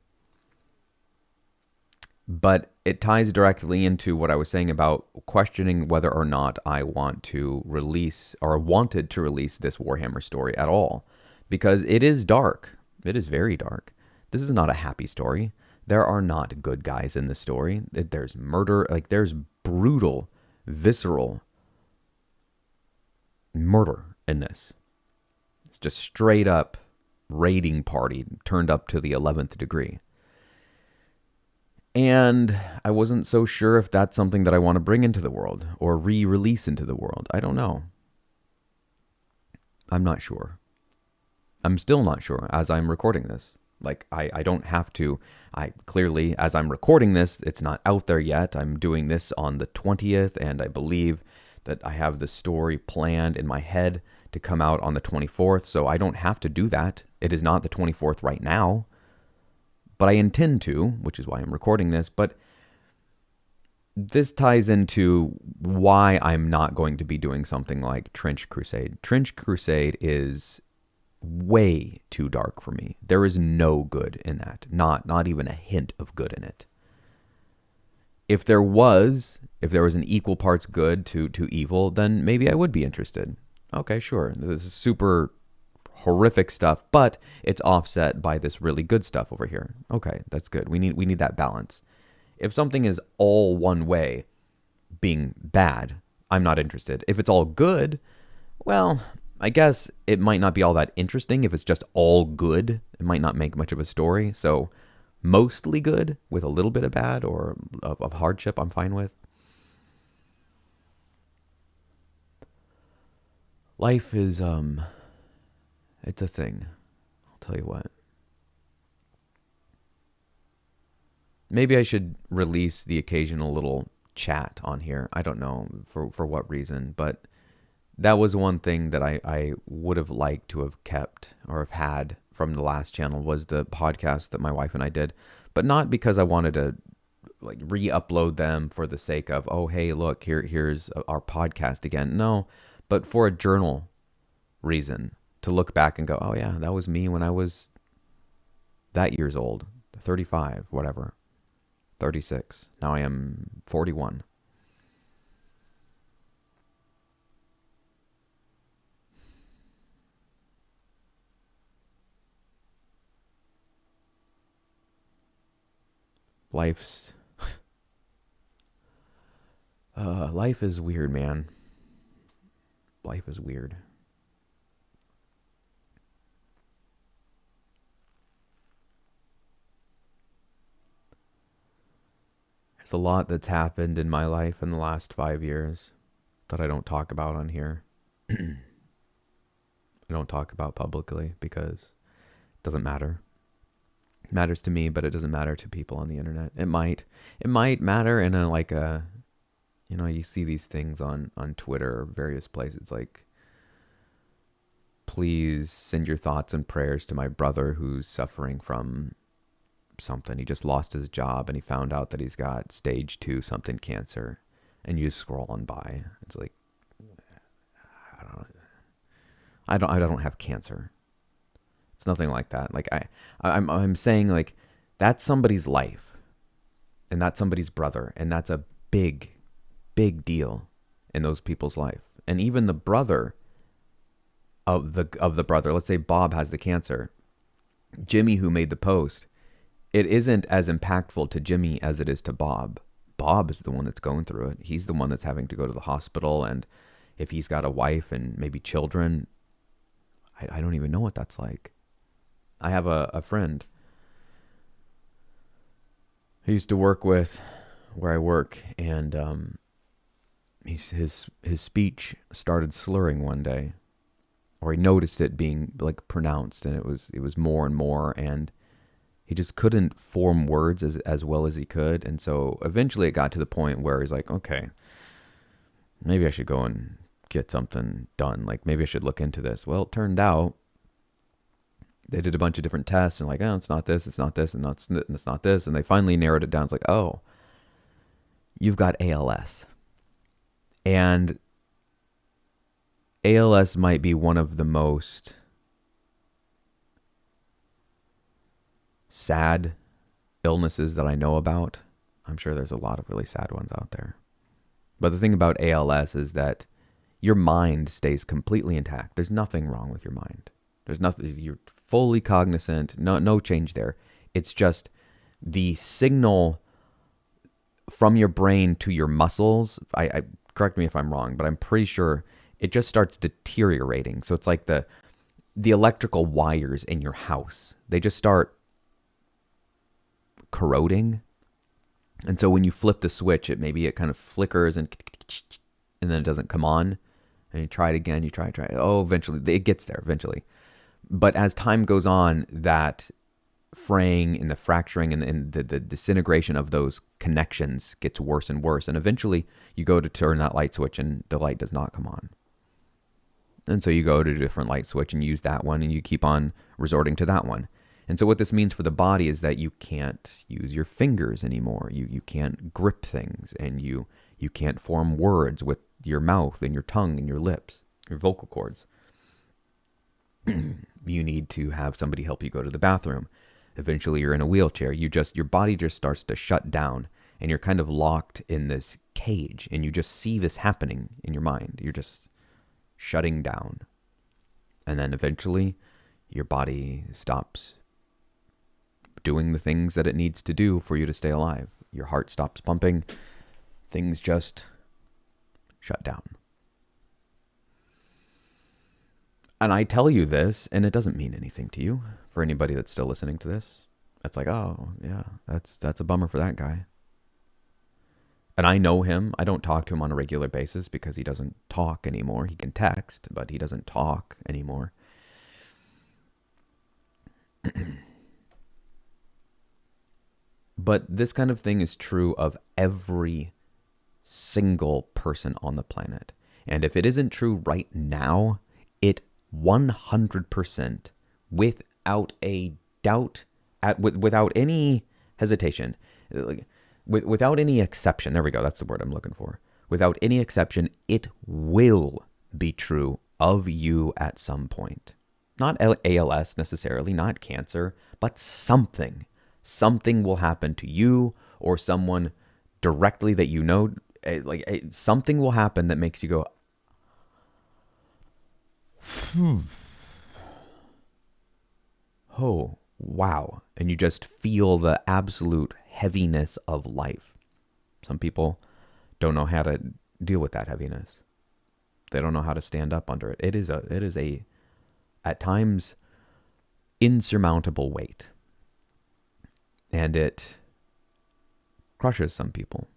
[SPEAKER 1] But it ties directly into what I was saying about questioning whether or not I want to release or wanted to release this Warhammer story at all. Because it is dark. It is very dark. This is not a happy story. There are not good guys in this story. There's murder. There's brutal, visceral murder in this. It's just straight up raiding party turned up to the 11th degree. And I wasn't so sure if that's something that I want to bring into the world or re-release into the world. I don't know. I'm not sure. I'm still not sure as I'm recording this. I don't have to. I clearly, as I'm recording this, it's not out there yet. I'm doing this on the 20th, and I believe that I have the story planned in my head to come out on the 24th, so I don't have to do that. It is not the 24th right now, but I intend to, which is why I'm recording this. But this ties into why I'm not going to be doing something like Trench Crusade. Trench Crusade is way too dark for me. There is no good in that. Not even a hint of good in it. If there was an equal parts good to evil, then maybe I would be interested. Okay, sure. This is super horrific stuff, but it's offset by this really good stuff over here. Okay, that's good. We need that balance. If something is all one way, being bad, I'm not interested. If it's all good, well, I guess it might not be all that interesting. If it's just all good, it might not make much of a story. So mostly good with a little bit of bad or of hardship, I'm fine with. Life is, it's a thing. I'll tell you what. Maybe I should release the occasional little chat on here. I don't know for what reason, but that was one thing that I would have liked to have kept or have had from the last channel, was the podcast that my wife and I did, but not because I wanted to like re-upload them for the sake of, oh, hey, look, here's our podcast again. No, but for a journal reason, to look back and go, oh yeah, that was me when I was that years old, 35, whatever, 36. Now I am 41. Life is weird, man. Life is weird. There's a lot that's happened in my life in the last 5 years that I don't talk about on here. I don't talk about publicly because it doesn't matter. It matters to me, but it doesn't matter to people on the internet. It might matter in a like a, you know, you see these things on Twitter or various places like, please send your thoughts and prayers to my brother who's suffering from something. He just lost his job and he found out that he's got stage 2 something cancer. And you scroll on by. It's like, I don't have cancer. It's nothing like that. Like I'm saying, like, that's somebody's life, and that's somebody's brother, and that's a big deal in those people's life. And even the brother of the brother, let's say Bob has the cancer, Jimmy, who made the post, it isn't as impactful to Jimmy as it is to Bob. Bob is the one that's going through it. He's the one that's having to go to the hospital, and if he's got a wife and maybe children, I don't even know what that's like. I have a friend who used to work with where I work, and his speech started slurring one day, or he noticed it being like pronounced, and it was more and more, and he just couldn't form words as well as he could. And so eventually it got to the point where he's like, okay, maybe I should go and get something done. Like, maybe I should look into this. Well, it turned out they did a bunch of different tests and like, oh, it's not this, it's not this, and it's not this. And they finally narrowed it down. It's like, oh, you've got ALS. And ALS might be one of the most sad illnesses that I know about. I'm sure there's a lot of really sad ones out there. But the thing about ALS is that your mind stays completely intact. There's nothing wrong with your mind. There's nothing, you're fully cognizant, no change there. It's just the signal from your brain to your muscles. I correct me if I'm wrong, but I'm pretty sure it just starts deteriorating. So it's like the electrical wires in your house, they just start corroding. And so when you flip the switch, it kind of flickers and then it doesn't come on. And you try it again, you try it. Oh, eventually it gets there eventually. But as time goes on, that fraying and the fracturing and the disintegration of those connections gets worse and worse. And eventually you go to turn that light switch and the light does not come on. And so you go to a different light switch and use that one, and you keep on resorting to that one. And so what this means for the body is that you can't use your fingers anymore. You can't grip things, and you can't form words with your mouth and your tongue and your lips, your vocal cords. You need to have somebody help you go to the bathroom. Eventually you're in a wheelchair. Your body just starts to shut down, and you're kind of locked in this cage, and you just see this happening in your mind. You're just shutting down. And then eventually your body stops doing the things that it needs to do for you to stay alive. Your heart stops pumping. Things just shut down. And I tell you this, and it doesn't mean anything to you. For anybody that's still listening to this, that's like, oh, yeah, that's a bummer for that guy. And I know him. I don't talk to him on a regular basis because he doesn't talk anymore. He can text, but he doesn't talk anymore. But this kind of thing is true of every single person on the planet. And if it isn't true right now, it 100%, without a doubt, without any hesitation, without any exception, there we go, that's the word I'm looking for. Without any exception, it will be true of you at some point. Not ALS necessarily, not cancer, but something. Something will happen to you or someone directly that you know. Something will happen that makes you go, oh, wow. And you just feel the absolute heaviness of life. Some people don't know how to deal with that heaviness. They don't know how to stand up under it. It is a at times insurmountable weight. And it crushes some people.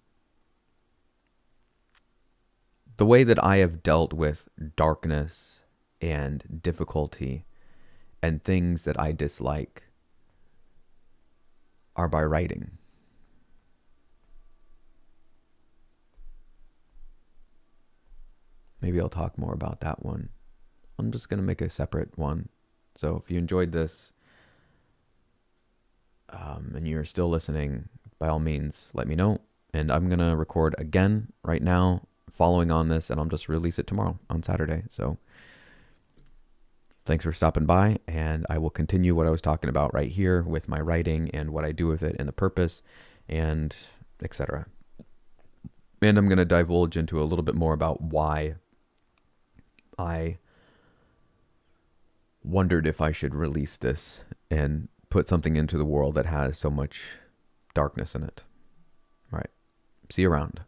[SPEAKER 1] The way that I have dealt with darkness and difficulty and things that I dislike are by writing. Maybe I'll talk more about that one. I'm just going to make a separate one. So if you enjoyed this and you're still listening, by all means, let me know. And I'm going to record again right now following on this, and I'll just release it tomorrow on Saturday. So thanks for stopping by, and I will continue what I was talking about right here with my writing and what I do with it and the purpose and etc. And I'm going to divulge into a little bit more about why I wondered if I should release this and put something into the world that has so much darkness in it. All right. See you around.